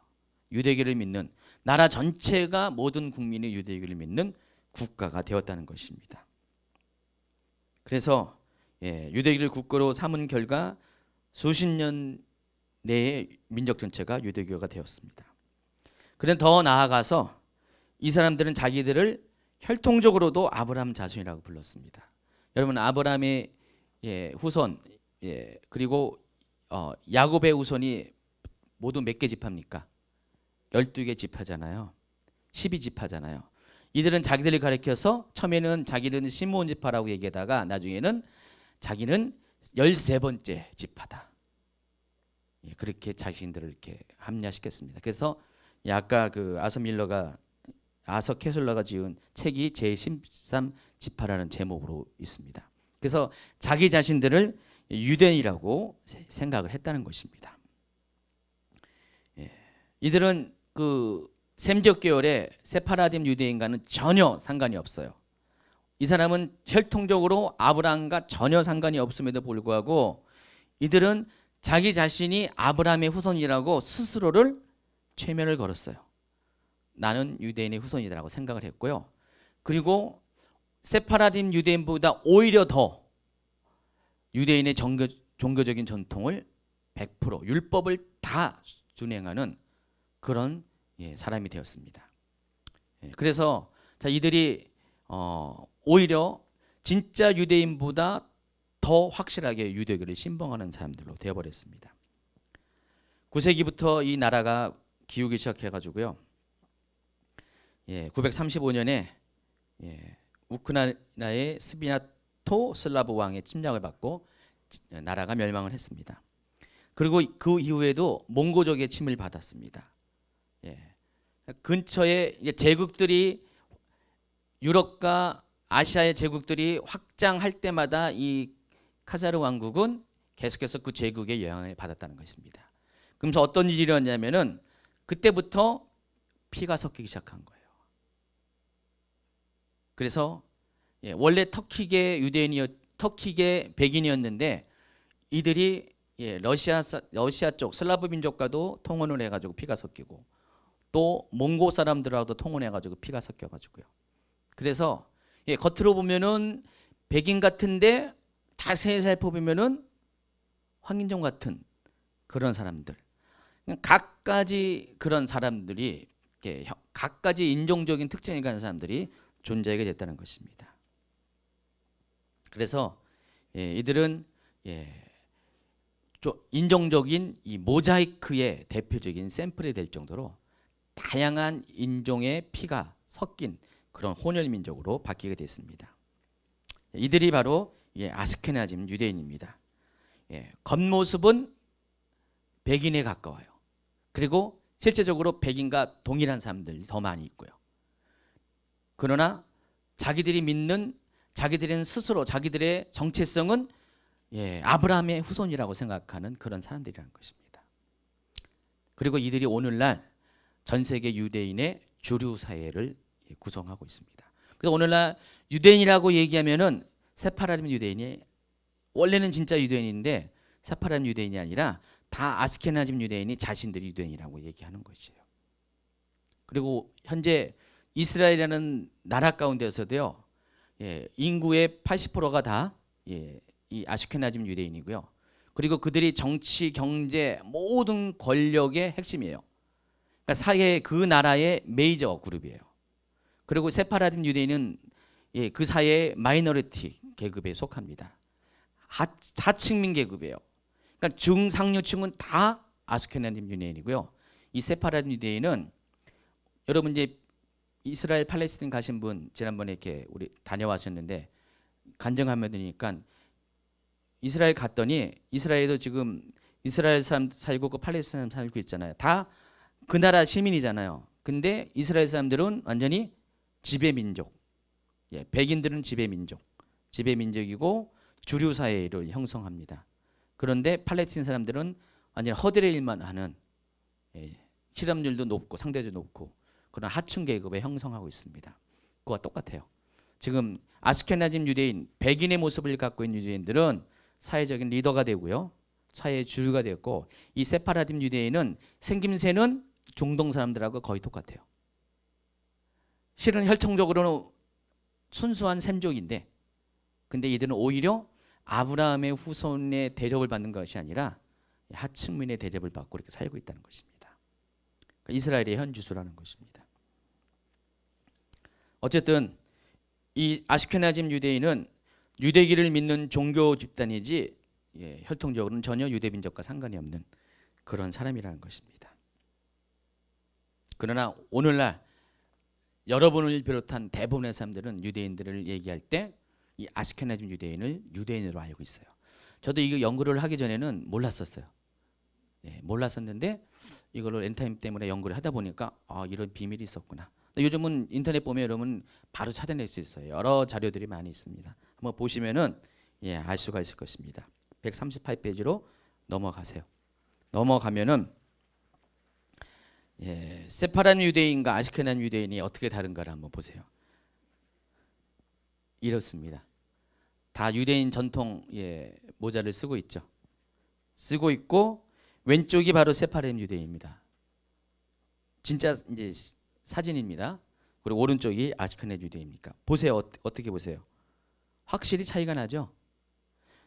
유대교를 믿는 나라 전체가 모든 국민이 유대교를 믿는 국가가 되었다는 것입니다. 그래서 유대교를 국가로 삼은 결과 수십 년 내에 민족 전체가 유대교가 되었습니다. 그런데 더 나아가서 이 사람들은 자기들을 혈통적으로도 아브라함 자손이라고 불렀습니다. 여러분 아브라함의 후손 그리고 야곱의 후손이 모두 몇 개 지파입니까? 12개 지파잖아요. 12지파잖아요. 이들은 자기들을 가리켜서 처음에는 자기는 시므온 지파라고 얘기하다가 나중에는 자기는 13번째 지파다. 그렇게 자신들을 이렇게 합리화시켰습니다. 그래서 아까 그 아서 캐슬러가 지은 책이 제13지파라는 제목으로 있습니다. 그래서 자기 자신들을 유대인이라고 생각을 했다는 것입니다. 이들은 그 셈적 계열의 세파라딤 유대인과는 전혀 상관이 없어요. 이 사람은 혈통적으로 아브라함과 전혀 상관이 없음에도 불구하고 이들은 자기 자신이 아브라함의 후손이라고 스스로를 최면을 걸었어요. 나는 유대인의 후손이라고 생각을 했고요. 그리고 세파라딤 유대인보다 오히려 더 유대인의 종교적인 전통을 100% 율법을 다 준행하는 그런 사람이 되었습니다. 그래서 이들이 오히려 진짜 유대인보다 더 확실하게 유대교를 신봉하는 사람들로 되어버렸습니다. 9세기부터 이 나라가 기우기 시작해가지고요. 935년에 우크라이나의 스비나토 슬라브 왕의 침략을 받고 나라가 멸망을 했습니다. 그리고 그 이후에도 몽고족의 침을 받았습니다. 근처에 이제 제국들이 유럽과 아시아의 제국들이 확장할 때마다 이 카자르 왕국은 계속해서 그 제국의 영향을 받았다는 것입니다. 그러면서 어떤 일이 일어났냐면은 그때부터 피가 섞이기 시작한 거예요. 그래서 원래 터키계 백인이었는데 이들이 러시아 쪽 슬라브 민족과도 통혼을 해가지고 피가 섞이고 또 몽고 사람들하고도 통혼해가지고 피가 섞여가지고요. 그래서 겉으로 보면은 백인 같은데 자세히 살펴보면은 황인종 같은 그런 사람들, 각가지 그런 사람들이 각가지 인종적인 특징이 가진 사람들이 존재하게 됐다는 것입니다. 그래서 이들은 인종적인 이 모자이크의 대표적인 샘플이 될 정도로 다양한 인종의 피가 섞인 그런 혼혈민족으로 바뀌게 됐습니다. 이들이 바로 아스케나즘 유대인입니다. 겉모습은 백인에 가까워요. 그리고 실제적으로 백인과 동일한 사람들이 더 많이 있고요. 그러나 자기들은 스스로 자기들의 정체성은 아브라함의 후손이라고 생각하는 그런 사람들이라는 것입니다. 그리고 이들이 오늘날 전 세계 유대인의 주류 사회를 구성하고 있습니다. 그래서 오늘날 유대인이라고 얘기하면은 세파라dim 유대인이 원래는 진짜 유대인인데 세파라dim 유대인이 아니라 다 아스케나즘 유대인이 자신들이 유대인이라고 얘기하는 것이에요. 그리고 현재 이스라엘이라는 나라 가운데서도요, 인구의 80%가 다 이 아스케나즘 유대인이고요. 그리고 그들이 정치, 경제 모든 권력의 핵심이에요. 그러니까 사회 그 나라의 메이저 그룹이에요. 그리고 세파라dim 유대인은 그 사회의 마이너리티 계급에 속합니다. 하층민 계급이에요. 그러니까 중상류층은 다 아스케나즘 유대인이고요. 이 세파라dim 유대인은 여러분 이제 이스라엘 팔레스타인 가신 분 지난번에 이렇게 우리 다녀왔었는데 간증하면 되니까 이스라엘 갔더니 이스라엘도 지금 이스라엘 사람 살고 그 팔레스타인 사람 살고 있잖아요. 다 그 나라 시민이잖아요. 근데 이스라엘 사람들은 완전히 지배민족, 백인들은 지배민족이고 주류 사회를 형성합니다. 그런데 팔레스타인 사람들은 완전히 허드렛 일만 하는 실업률도 높고 상대적으로 높고 그런 하층 계급에 형성하고 있습니다. 그와 똑같아요. 지금 아스케나즘 유대인, 백인의 모습을 갖고 있는 유대인들은 사회적인 리더가 되고요. 사회의 주류가 되었고 이 세파라dim 유대인은 생김새는 중동 사람들하고 거의 똑같아요. 실은 혈통적으로는 순수한 셈족인데 근데 이들은 오히려 아브라함의 후손의 대접을 받는 것이 아니라 하층민의 대접을 받고 이렇게 살고 있다는 것입니다. 이스라엘의 현주소라는 것입니다. 어쨌든 이 아스케나즘 유대인은 유대기를 믿는 종교 집단이지 혈통적으로는 전혀 유대 민족과 상관이 없는 그런 사람이라는 것입니다. 그러나 오늘날 여러분을 비롯한 대부분의 사람들은 유대인들을 얘기할 때 이 아스케나즘 유대인을 유대인으로 알고 있어요. 저도 이거 연구를 하기 전에는 몰랐었어요. 몰랐었는데 이걸로 엔타임 때문에 연구를 하다 보니까 이런 비밀이 있었구나. 요즘은 인터넷 보면 여러분 바로 찾아낼 수 있어요. 여러 자료들이 많이 있습니다. 한번 보시면은 알 수가 있을 것입니다. 138페이지로 넘어가세요. 넘어가면은 세파라dim 유대인과 아스케나즘 유대인이 어떻게 다른가를 한번 보세요. 이렇습니다. 다 유대인 전통 모자를 쓰고 있죠. 쓰고 있고 왼쪽이 바로 세파라dim 유대인입니다. 진짜 이제 사진입니다. 그리고 오른쪽이 아스케나즘 유대인입니까? 보세요. 어떻게 보세요? 확실히 차이가 나죠.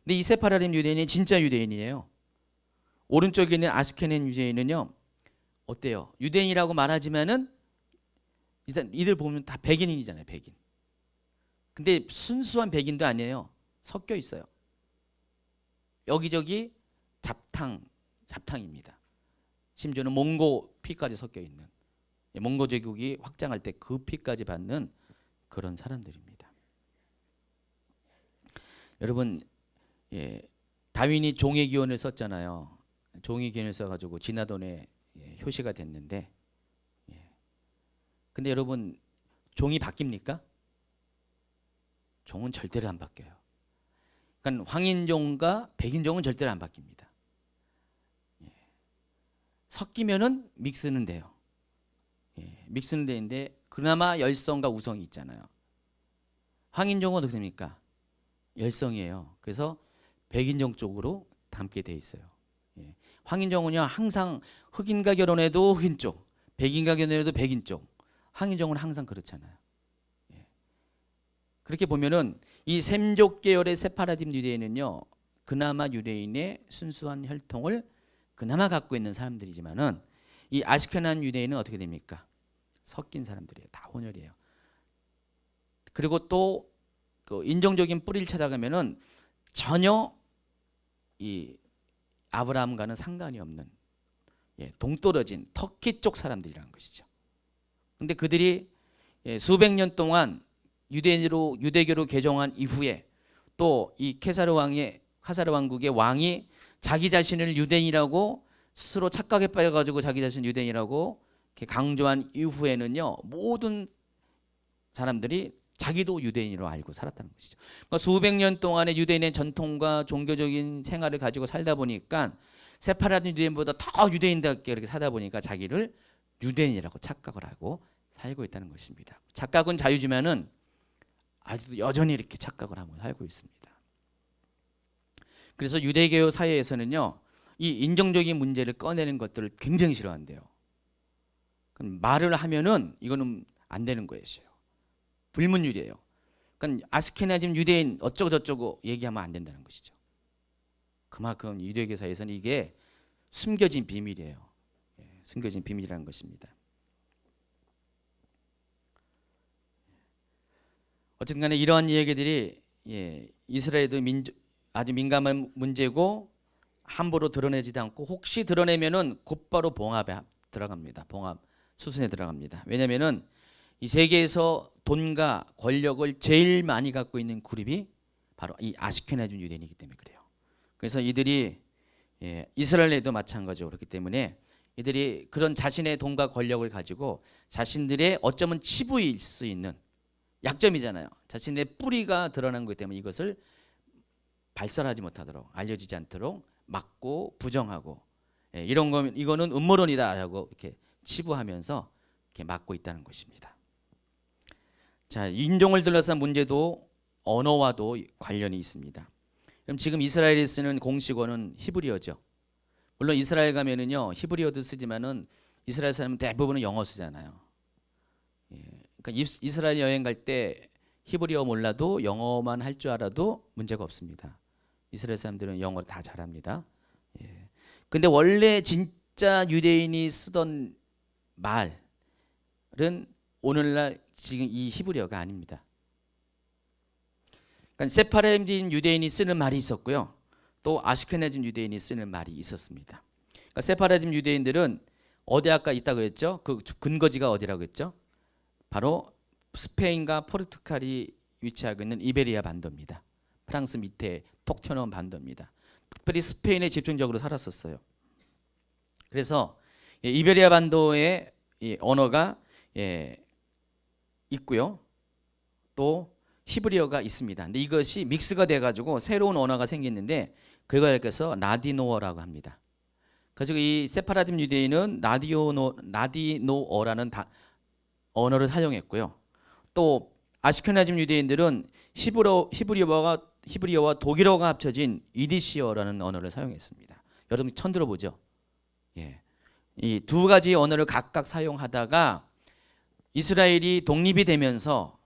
근데 이 세파라dim 유대인이 진짜 유대인이에요. 오른쪽에 있는 아스케나즘 유대인은요. 어때요? 유대인이라고 말하지만은 일단 이들 보면 다 백인이잖아요. 백인. 근데 순수한 백인도 아니에요. 섞여 있어요. 여기저기 잡탕입니다. 심지어는 몽고 피까지 섞여 있는 몽고 제국이 확장할 때 그 피까지 받는 그런 사람들입니다. 여러분 다윈이 종의 기원을 썼잖아요. 종의 기원을 써가지고 진화돈에 효시가 됐는데 근데 여러분 종이 바뀝니까? 종은 절대로 안 바뀌어요. 그러니까 황인종과 백인종은 절대로 안 바뀝니다. 예. 섞이면은 믹스는 돼요. 예. 믹스는 되는데 그나마 열성과 우성이 있잖아요. 황인종은 어떻게 됩니까? 열성이에요. 그래서 백인종 쪽으로 담게 돼 있어요. 예. 황인종은요 항상 흑인과 결혼해도 흑인 쪽, 백인과 결혼해도 백인 쪽. 황인종은 항상 그렇잖아요. 예. 그렇게 보면은 이 셈족 계열의 세파라딤 유대인은요 그나마 유대인의 순수한 혈통을 그나마 갖고 있는 사람들이지만은 이 아시케나즈 유대인은 어떻게 됩니까? 섞인 사람들이에요. 다 혼혈이에요. 그리고 또 그 인종적인 뿌리를 찾아가면은 전혀 이 아브라함과는 상관이 없는 예, 동떨어진 터키 쪽 사람들이라는 것이죠. 근데 그들이 예, 수백 년 동안 유대교로 개종한 이후에 또 이 카사르 왕국의 왕이 자기 자신을 유대인이라고 스스로 착각에 빠져가지고 자기 자신 유대인이라고 이렇게 강조한 이후에는요 모든 사람들이 자기도 유대인으로 알고 살았다는 것이죠. 그러니까 수백 년 동안의 유대인의 전통과 종교적인 생활을 가지고 살다 보니까 세파라딘 유대인보다 더 유대인답게 이렇게 살다 보니까 자기를 유대인이라고 착각을 하고 살고 있다는 것입니다. 착각은 자유지만은 아직도 여전히 이렇게 착각을 하고 살고 있습니다. 그래서 유대교 사회에서는요 이 인종적인 문제를 꺼내는 것들을 굉장히 싫어한대요. 말을 하면은 이거는 안 되는 것이에요. 불문율이에요. 그러니까 아스케나즘 유대인 어쩌고 저쩌고 얘기하면 안 된다는 것이죠. 그만큼 유대교사에서는 이게 숨겨진 비밀이에요. 예, 숨겨진 비밀이라는 것입니다. 어쨌든 간에 이러한 얘기들이 예, 이스라엘도 아주 민감한 문제고 함부로 드러내지도 않고 혹시 드러내면은 곧바로 봉합에 들어갑니다. 봉합 수순에 들어갑니다. 왜냐면은 이 세계에서 돈과 권력을 제일 많이 갖고 있는 그룹이 바로 이 아시케나즈 유대인이기 때문에 그래요. 그래서 이들이 예, 이스라엘에도 마찬가지로 그렇기 때문에 이들이 그런 자신의 돈과 권력을 가지고 자신들의 어쩌면 치부일 수 있는 약점이잖아요. 자신의 뿌리가 드러난 거기 때문에 이것을 발설하지 못하도록 알려지지 않도록 막고 부정하고 예, 이거는 음모론이다라고 이렇게 치부하면서 이렇게 막고 있다는 것입니다. 자, 인종을 둘러싼 문제도 언어와도 관련이 있습니다. 그럼 지금 이스라엘이 쓰는 공식어는 히브리어죠. 물론 이스라엘 가면은요 히브리어도 쓰지만은 이스라엘 사람은 대부분은 영어 쓰잖아요. 예, 그러니까 이스라엘 여행 갈 때 히브리어 몰라도 영어만 할 줄 알아도 문제가 없습니다. 이스라엘 사람들은 영어를 다 잘합니다. 예. 근데 원래 진짜 유대인이 쓰던 말은 오늘날 지금 이 히브리어가 아닙니다. 그러니까 세파라딘 유대인이 쓰는 말이 있었고요. 또 아시케나즈 유대인이 쓰는 말이 있었습니다. 그러니까 세파라딘 유대인들은 어디 아까 있다고 그랬죠? 그 근거지가 어디라고 했죠? 바로 스페인과 포르투갈이 위치하고 있는 이베리아 반도입니다. 프랑스 밑에 톡 튀어나온 반도입니다. 특별히 스페인에 집중적으로 살았었어요. 그래서 이베리아 반도의 언어가 있고요. 또 히브리어가 있습니다. 근데 이것이 믹스가 돼가지고 새로운 언어가 생겼는데 그걸 그래서 나디노어라고 합니다. 그래서 이 세파라딤 유대인은 나디노어라는 언어를 사용했고요. 또 아시케나즘 유대인들은 히브리어와 독일어가 합쳐진 이디시어라는 언어를 사용했습니다. 여러분 처음 들어보죠? 예. 이 두 가지 언어를 각각 사용하다가 이스라엘이 독립이 되면서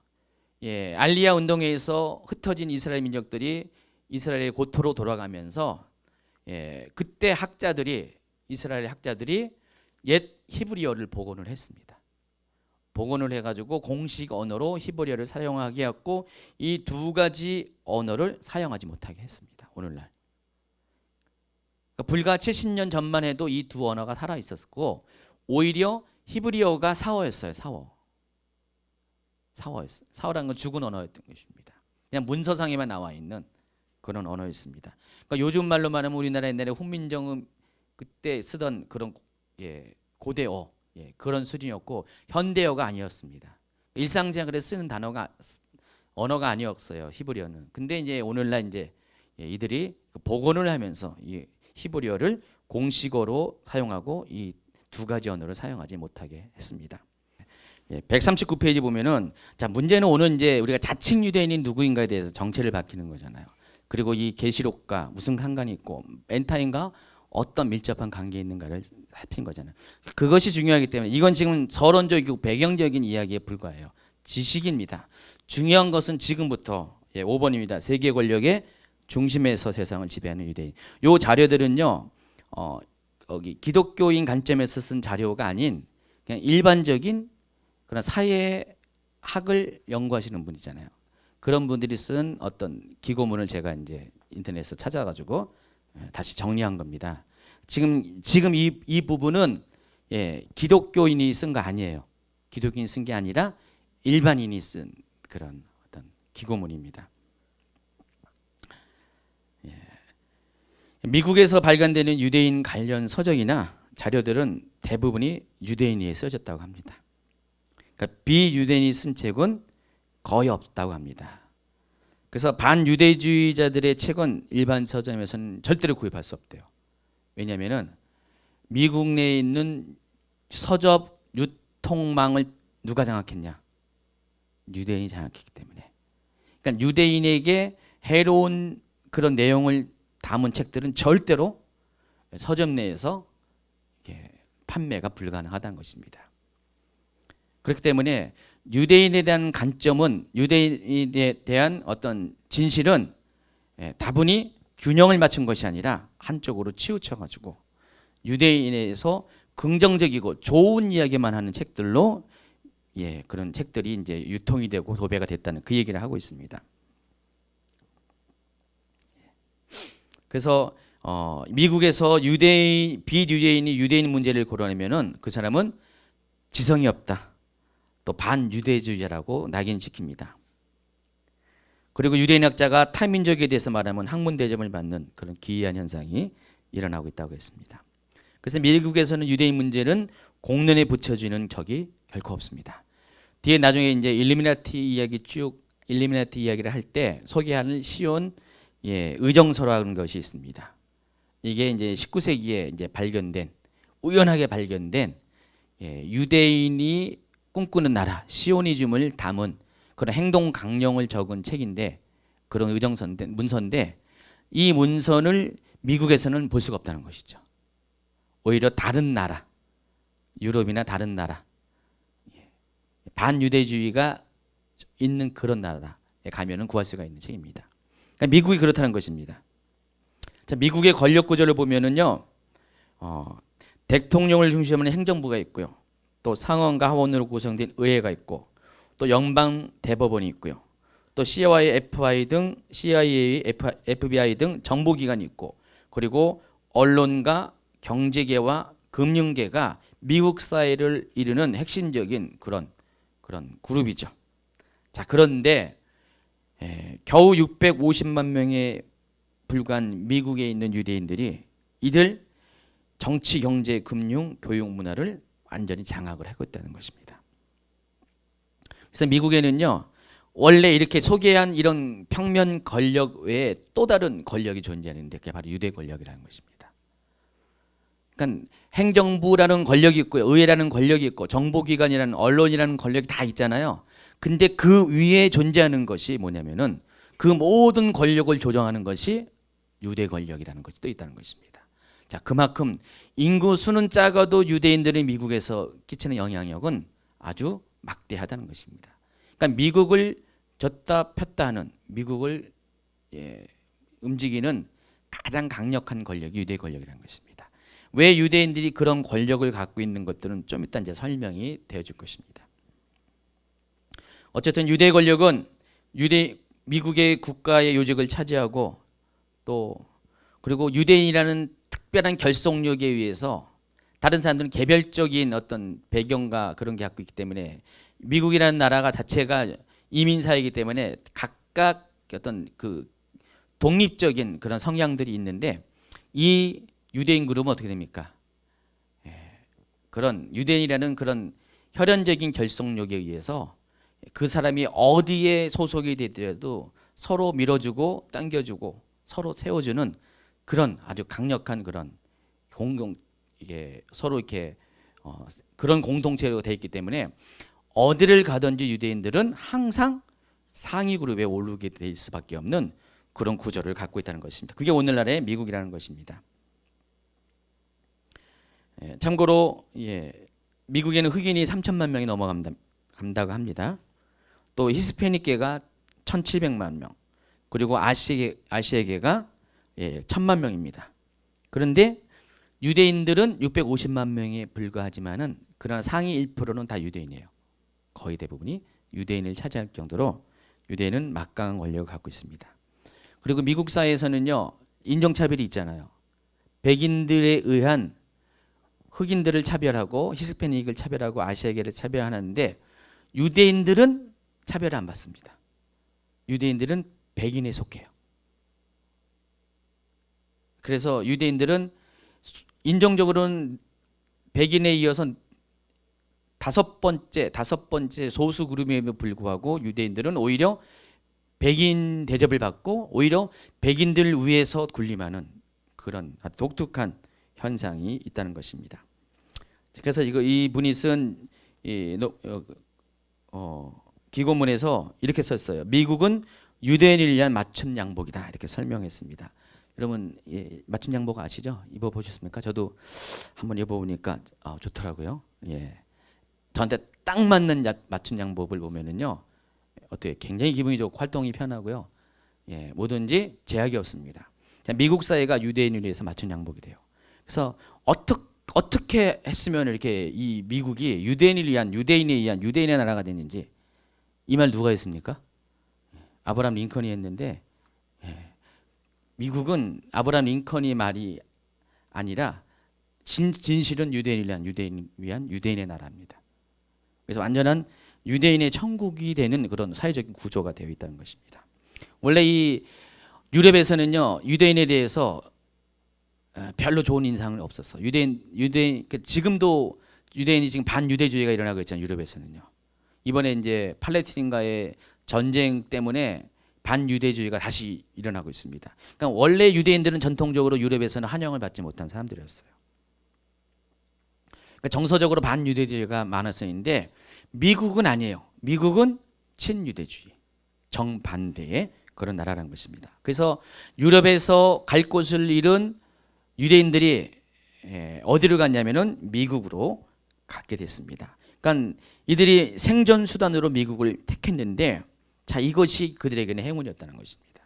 예, 알리야 운동회에서 흩어진 이스라엘 민족들이 이스라엘의 고토로 돌아가면서 예, 그때 이스라엘 학자들이 옛 히브리어를 복원을 했습니다. 복원을 해가지고 공식 언어로 히브리어를 사용하게 했고 이 두 가지 언어를 사용하지 못하게 했습니다. 오늘날. 그러니까 불과 70년 전만 해도 이 두 언어가 살아 있었고 오히려 히브리어가 사어였어요. 사어라는 건 죽은 언어였던 것입니다. 그냥 문서상에만 나와 있는 그런 언어였습니다. 그러니까 요즘 말로 말하면 우리나라 옛날에 훈민정음 그때 쓰던 그런 고대어 그런 수준이었고 현대어가 아니었습니다. 일상생활에 쓰는 언어가 아니었어요. 히브리어는. 근데 이제 오늘날 이제 이들이 복원을 하면서 이 히브리어를 공식어로 사용하고 이 두 가지 언어를 사용하지 못하게 했습니다. 139페이지 보면은 자 문제는 오늘 이제 우리가 자칭 유대인이 누구인가에 대해서 정체를 밝히는 거잖아요. 그리고 이 계시록과 무슨 상관이 있고 엔타임과 어떤 밀접한 관계에 있는가를 살핀 거잖아요. 그것이 중요하기 때문에 이건 지금 서론적이고 배경적인 이야기에 불과해요. 지식입니다. 중요한 것은 지금부터 5번입니다. 세계 권력의 중심에서 세상을 지배하는 유대인. 요 자료들은요. 여기 기독교인 관점에서 쓴 자료가 아닌 그냥 일반적인 그런 사회학을 연구하시는 분이잖아요. 그런 분들이 쓴 어떤 기고문을 제가 이제 인터넷에서 찾아가지고 다시 정리한 겁니다. 지금 이 부분은 기독교인이 쓴 거 아니에요. 기독교인이 쓴 게 아니라 일반인이 쓴 그런 어떤 기고문입니다. 미국에서 발간되는 유대인 관련 서적이나 자료들은 대부분이 유대인이 써졌다고 합니다. 그러니까 비유대인이 쓴 책은 거의 없다고 합니다. 그래서 반유대주의자들의 책은 일반 서점에서는 절대로 구입할 수 없대요. 왜냐하면 미국 내에 있는 서적 유통망을 누가 장악했냐? 유대인이 장악했기 때문에. 그러니까 유대인에게 해로운 그런 내용을 담은 책들은 절대로 서점 내에서 판매가 불가능하다는 것입니다. 그렇기 때문에 유대인에 대한 관점은 유대인에 대한 어떤 진실은 다분히 균형을 맞춘 것이 아니라 한쪽으로 치우쳐가지고 유대인에서 긍정적이고 좋은 이야기만 하는 책들로 그런 책들이 이제 유통이 되고 도배가 됐다는 그 얘기를 하고 있습니다. 그래서 미국에서 비유대인이 유대인 문제를 고려하면은 그 사람은 지성이 없다. 또 반유대주의자라고 낙인시킵니다. 그리고 유대인학자가 타민족에 대해서 말하면 학문 대접을 받는 그런 기이한 현상이 일어나고 있다고 했습니다. 그래서 미국에서는 유대인 문제는 공론에 붙여지는 적이 결코 없습니다. 뒤에 나중에 이제 일루미나티 이야기를 할 때 소개하는 시온 의정서라는 것이 있습니다. 이게 이제 19세기에 이제 우연하게 발견된 유대인이 꿈꾸는 나라 시오니즘을 담은 그런 행동 강령을 적은 책인데 그런 문서인데 이 문서를 미국에서는 볼 수가 없다는 것이죠. 오히려 다른 나라, 유럽이나 다른 나라, 반유대주의가 있는 그런 나라에 가면은 구할 수가 있는 책입니다. 그러니까 미국이 그렇다는 것입니다. 자, 미국의 권력 구조를 보면은요, 대통령을 중심으로 행정부가 있고요. 또 상원과 하원으로 구성된 의회가 있고 또 연방 대법원이 있고요. 또 CIA, FBI 등 정보기관이 있고 그리고 언론과 경제계와 금융계가 미국 사회를 이루는 핵심적인 그런 그룹이죠. 자, 그런데 겨우 650만 명에 불과한 미국에 있는 유대인들이 이들 정치, 경제, 금융, 교육 문화를 완전히 장악을 하고 있다는 것입니다. 그래서 미국에는요, 원래 이렇게 소개한 이런 평면 권력 외에 또 다른 권력이 존재하는데 그게 바로 유대 권력이라는 것입니다. 그러니까 행정부라는 권력이 있고요, 의회라는 권력이 있고 정보기관이라는 언론이라는 권력이 다 있잖아요. 근데 그 위에 존재하는 것이 뭐냐면은 그 모든 권력을 조정하는 것이 유대 권력이라는 것이 또 있다는 것입니다. 자, 그만큼 인구 수는 작아도 유대인들이 미국에서 끼치는 영향력은 아주 막대하다는 것입니다. 그러니까 미국을 줬다 폈다 하는 미국을 움직이는 가장 강력한 권력이 유대 권력이라는 것입니다. 왜 유대인들이 그런 권력을 갖고 있는 것들은 좀 이따 이제 설명이 되어질 것입니다. 어쨌든 유대 권력은 미국의 국가의 요직을 차지하고 또 그리고 유대인이라는 특별한 결속력에 의해서 다른 사람들은 개별적인 어떤 배경과 그런 게 갖고 있기 때문에 미국이라는 나라가 자체가 이민사이기 때문에 각각 어떤 그 독립적인 그런 성향들이 있는데 이 유대인 그룹은 어떻게 됩니까? 그런 유대인이라는 그런 혈연적인 결속력에 의해서 그 사람이 어디에 소속이 되더라도 서로 밀어주고 당겨주고 서로 세워주는 그런 아주 강력한 그런 이게 서로 이렇게 그런 공동체로 되어 있기 때문에 어디를 가든지 유대인들은 항상 상위 그룹에 오르게 될 수밖에 없는 그런 구조를 갖고 있다는 것입니다. 그게 오늘날의 미국이라는 것입니다. 참고로 미국에는 흑인이 3천만 명이 넘어간다고 합니다. 또 히스패닉계가 1,700만 명, 그리고 아시아계가 1,000만 명입니다. 그런데 유대인들은 650만 명에 불과하지만은 그러나 상위 1%는 다 유대인이에요. 거의 대부분이 유대인을 차지할 정도로 유대인은 막강한 권력을 갖고 있습니다. 그리고 미국 사회에서는요, 인종차별이 있잖아요. 백인들에 의한 흑인들을 차별하고 히스패닉을 차별하고 아시아계를 차별하는데 유대인들은 차별을 안 받습니다. 유대인들은 백인에 속해요. 그래서 유대인들은 인종적으로는 백인에 이어서 다섯 번째 소수 그룹임에도 불구하고 유대인들은 오히려 백인 대접을 받고 오히려 백인들 위에서 군림하는 그런 독특한 현상이 있다는 것입니다. 그래서 이분이 쓴 기고문에서 이렇게 썼어요. 미국은 유대인을 위한 맞춤 양복이다, 이렇게 설명했습니다. 여러분 맞춤 양복 아시죠? 입어보셨습니까? 저도 한번 입어보니까 좋더라고요. 저한테 딱 맞는 맞춤 양복을 보면은요, 어떻게 굉장히 기분이 좋고 활동이 편하고요. 뭐든지 제약이 없습니다. 미국 사회가 유대인을 위해서 맞춘 양복이래요. 그래서 어떻게 했으면 이렇게 이 미국이 유대인에 의한 유대인의 나라가 됐는지, 이 말 누가 했습니까? 아브라함 링컨이 했는데, 미국은 아브라함 링컨이 말이 아니라 진실은 유대인을 위한 유대인의 나라입니다. 그래서 완전한 유대인의 천국이 되는 그런 사회적인 구조가 되어 있다는 것입니다. 원래 이 유럽에서는요, 유대인에 대해서 별로 좋은 인상은 없었어. 지금도 유대인이 지금 반유대주의가 일어나고 있잖아요. 유럽에서는요. 이번에 이제 팔레스틴과의 전쟁 때문에 반유대주의가 다시 일어나고 있습니다. 그러니까 원래 유대인들은 전통적으로 유럽에서는 환영을 받지 못한 사람들이었어요. 그러니까 정서적으로 반유대주의가 많았었는데 미국은 아니에요. 미국은 친유대주의, 정반대의 그런 나라라는 것입니다. 그래서 유럽에서 갈 곳을 잃은 유대인들이 어디로 갔냐면은 미국으로 가게 됐습니다. 그러니까 이들이 생존 수단으로 미국을 택했는데, 자, 이것이 그들에게는 행운이었다는 것입니다.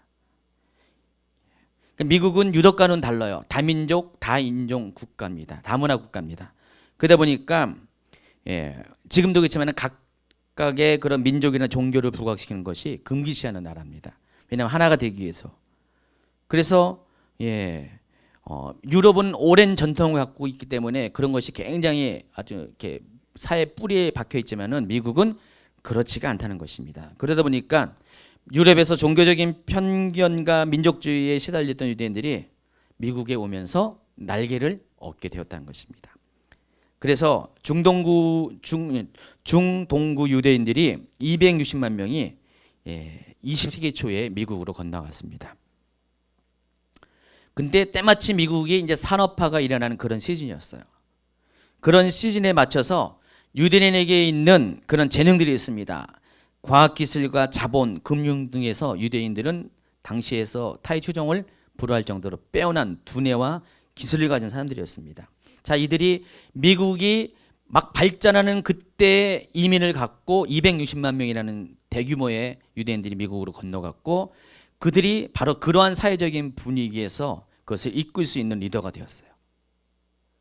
그러니까 미국은 유럽과는 달라요. 다민족, 다인종 국가입니다. 다문화 국가입니다. 그러다 보니까 지금도 그렇지만 각각의 그런 민족이나 종교를 부각시키는 것이 금기시하는 나라입니다. 왜냐하면 하나가 되기 위해서. 그래서 유럽은 오랜 전통을 갖고 있기 때문에 그런 것이 굉장히 아주 이렇게 사회 뿌리에 박혀 있지만은 미국은 그렇지가 않다는 것입니다. 그러다 보니까 유럽에서 종교적인 편견과 민족주의에 시달렸던 유대인들이 미국에 오면서 날개를 얻게 되었다는 것입니다. 그래서 중동구 유대인들이 260만 명이 20세기 초에 미국으로 건너갔습니다. 근데 때마침 미국이 이제 산업화가 일어나는 그런 시즌이었어요. 그런 시즌에 맞춰서 유대인에게 있는 그런 재능들이 있습니다. 과학기술과 자본, 금융 등에서 유대인들은 당시에서 타의 추종을 불허할 정도로 빼어난 두뇌와 기술을 가진 사람들이었습니다. 자, 이들이 미국이 막 발전하는 그때 이민을 갖고 260만 명이라는 대규모의 유대인들이 미국으로 건너갔고, 그들이 바로 그러한 사회적인 분위기에서 그것을 이끌 수 있는 리더가 되었어요.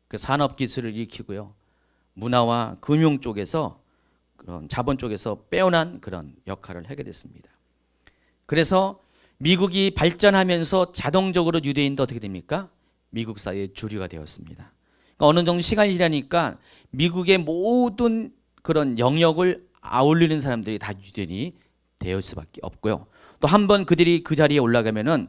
그 산업 기술을 익히고요, 문화와 금융 쪽에서 그런 자본 쪽에서 빼어난 그런 역할을 하게 됐습니다. 그래서 미국이 발전하면서 자동적으로 유대인도 어떻게 됩니까? 미국 사회의 주류가 되었습니다. 그러니까 어느 정도 시간이 지나니까 미국의 모든 그런 영역을 아울리는 사람들이 다 유대인이 될 수밖에 없고요. 또 한 번 그들이 그 자리에 올라가면은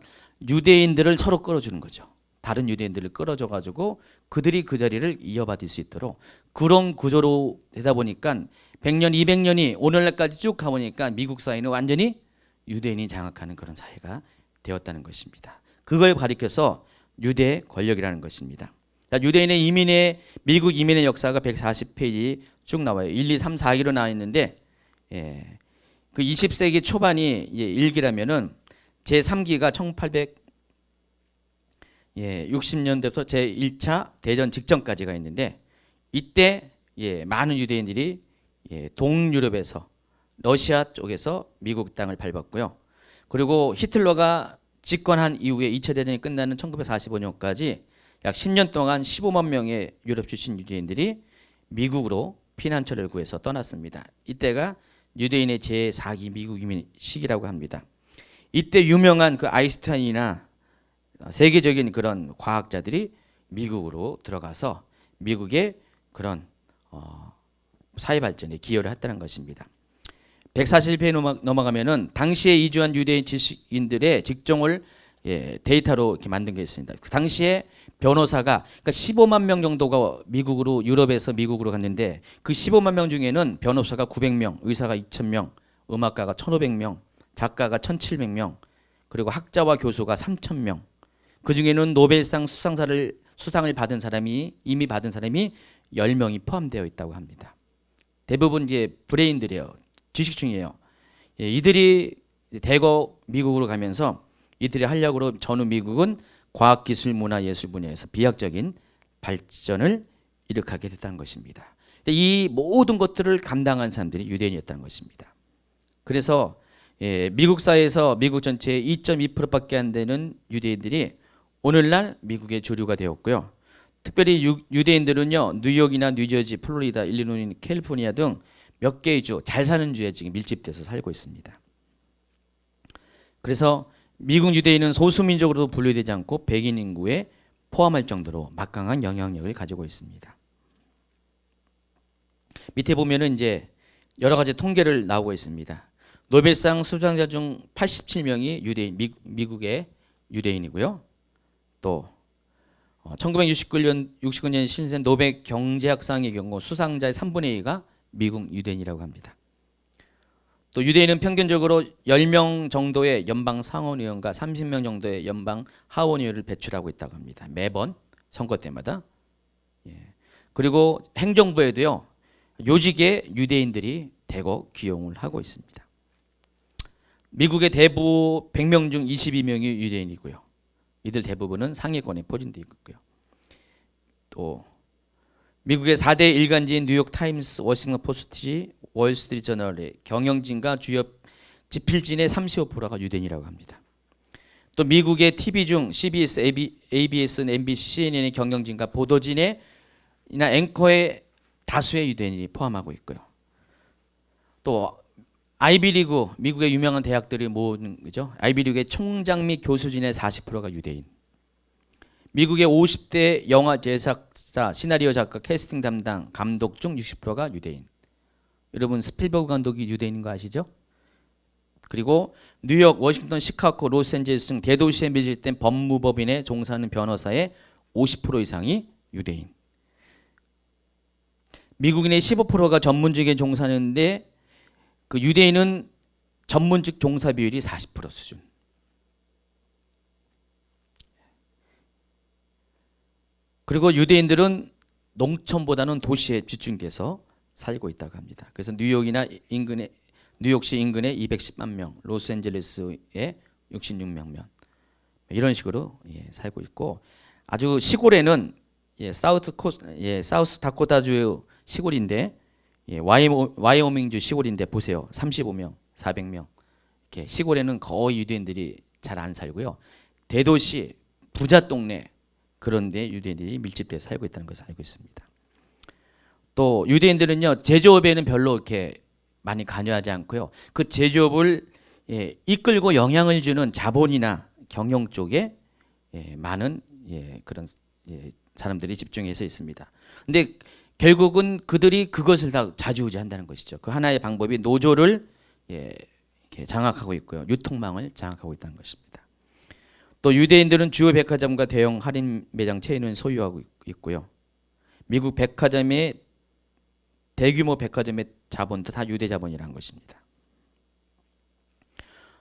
유대인들을 서로 끌어주는 거죠. 다른 유대인들을 끌어줘 가지고 그들이 그 자리를 이어받을 수 있도록 그런 구조로 되다 보니까 100년, 200년이 오늘날까지 쭉 가보니까 미국 사회는 완전히 유대인이 장악하는 그런 사회가 되었다는 것입니다. 그걸 가리켜서 유대 권력이라는 것입니다. 유대인의 이민의 미국 이민의 역사가 140페이지 쭉 나와요. 1, 2, 3, 4기로 나와 있는데 그 20세기 초반이 일기라면은 제3기가 1860년대부터 제1차 대전 직전까지가 있는데 이때 많은 유대인들이 동유럽에서 러시아 쪽에서 미국 땅을 밟았고요. 그리고 히틀러가 집권한 이후에 2차 대전이 끝나는 1945년까지 약 10년 동안 15만 명의 유럽 출신 유대인들이 미국으로 피난처를 구해서 떠났습니다. 이때가 유대인의 제4기 미국 이민 시기라고 합니다. 이때 유명한 그 아인슈타인이나 세계적인 그런 과학자들이 미국으로 들어가서 미국의 그런 사회 발전에 기여를 했다는 것입니다. 141페이지 넘어가면은 당시에 이주한 유대인 지식인들의 직종을 데이터로 이렇게 만든 게 있습니다. 그 당시에 변호사가 그러니까 15만 명 정도가 미국으로 유럽에서 미국으로 갔는데 그 15만 명 중에는 변호사가 900명, 의사가 2,000명, 음악가가 1,500명, 작가가 1,700명, 그리고 학자와 교수가 3,000명. 그 중에는 노벨상 수상을 받은 사람이 이미 받은 사람이 10명이 포함되어 있다고 합니다. 대부분 이제 브레인들이에요. 지식층이에요. 이들이 대거 미국으로 가면서 이들의 활약으로 전후 미국은 과학, 기술, 문화, 예술 분야에서 비약적인 발전을 일으키게 됐다는 것입니다. 이 모든 것들을 감당한 사람들이 유대인이었다는 것입니다. 그래서 미국 사회에서 미국 전체의 2.2%밖에 안 되는 유대인들이 오늘날 미국의 주류가 되었고요. 특별히 유대인들은요, 뉴욕이나 뉴저지, 플로리다, 일리노이, 캘리포니아 등 몇 개의 주, 잘 사는 주에 지금 밀집돼서 살고 있습니다. 그래서 미국 유대인은 소수민족으로도 분류되지 않고 백인 인구에 포함할 정도로 막강한 영향력을 가지고 있습니다. 밑에 보면은 이제 여러 가지 통계를 나오고 있습니다. 노벨상 수상자 중 87명이 유대인, 미국의 유대인이고요. 또 1969년 신생 노벨 경제학상의 경우 수상자의 3분의 2가 미국 유대인이라고 합니다. 또 유대인은 평균적으로 10명 정도의 연방 상원의원과 30명 정도의 연방 하원의원을 배출하고 있다고 합니다. 매번 선거 때마다. 그리고 행정부에도요, 요직에 유대인들이 대거 기용을 하고 있습니다. 미국의 대부 100명 중 22명이 유대인이고요. 이들 대부분은 상위권에 포진되어 있고요. 또 미국의 4대 일간지인 뉴욕 타임스, 워싱턴 포스트, 월스트리트 저널의 경영진과 주요 지필진의 35%가 유대인이라고 합니다. 또 미국의 TV 중 CBS, ABS, MBC, CNN의 경영진과 보도진의 앵커의 다수의 유대인이 포함하고 있고요. 또 아이비리그, 미국의 유명한 대학들이 모으는 거죠. 아이비리그의 총장 및 교수진의 40%가 유대인. 미국의 50대 영화 제작자, 시나리오 작가, 캐스팅 담당, 감독 중 60%가 유대인. 여러분 스필버그 감독이 유대인인 거 아시죠? 그리고 뉴욕, 워싱턴, 시카고, 로스앤젤레스 등 대도시에 밀집된 법무법인에 종사하는 변호사의 50% 이상이 유대인. 미국인의 15%가 전문직에 종사하는데 그 유대인은 전문직 종사 비율이 40% 수준. 그리고 유대인들은 농촌보다는 도시에 집중돼서 살고 있다고 합니다. 그래서 뉴욕시 인근에 210만 명, 로스앤젤레스에 66명 이런 식으로 살고 있고, 아주 시골에는 사우스 다코타주 시골인데 와이오밍주 시골인데 보세요. 35명, 400명. 이렇게 시골에는 거의 유대인들이 잘 안 살고요. 대도시 부자 동네 그런 데 유대인들이 밀집돼서 살고 있다는 것을 알고 있습니다. 또 유대인들은요, 제조업에는 별로 이렇게 많이 관여하지 않고요. 그 제조업을 이끌고 영향을 주는 자본이나 경영 쪽에 많은 그런 사람들이 집중해서 있습니다. 근데 결국은 그들이 그것을 다 좌지우지한다는 것이죠. 그 하나의 방법이 노조를 이렇게 장악하고 있고요. 유통망을 장악하고 있다는 것입니다. 또 유대인들은 주요 백화점과 대형 할인 매장 체인을 소유하고 있고요. 미국 백화점의 대규모 백화점의 자본도 다 유대 자본이라는 것입니다.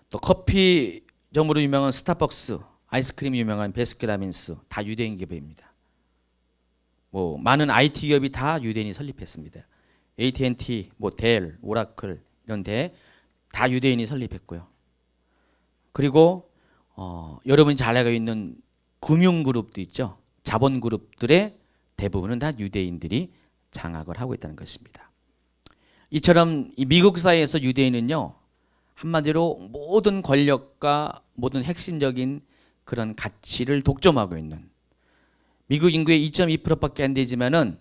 또 커피점으로 유명한 스타벅스, 아이스크림 유명한 베스킨라빈스 다 유대인 기업입니다. 뭐 많은 IT 기업이 다 유대인이 설립했습니다. AT&T, 뭐 델, 오라클 이런 데 다 유대인이 설립했고요. 그리고 여러분이 잘 알고 있는 금융그룹도 있죠. 자본그룹들의 대부분은 다 유대인들이 장악을 하고 있다는 것입니다. 이처럼 이 미국 사회에서 유대인은요, 한마디로 모든 권력과 모든 핵심적인 그런 가치를 독점하고 있는, 미국 인구의 2.2%밖에 안 되지만은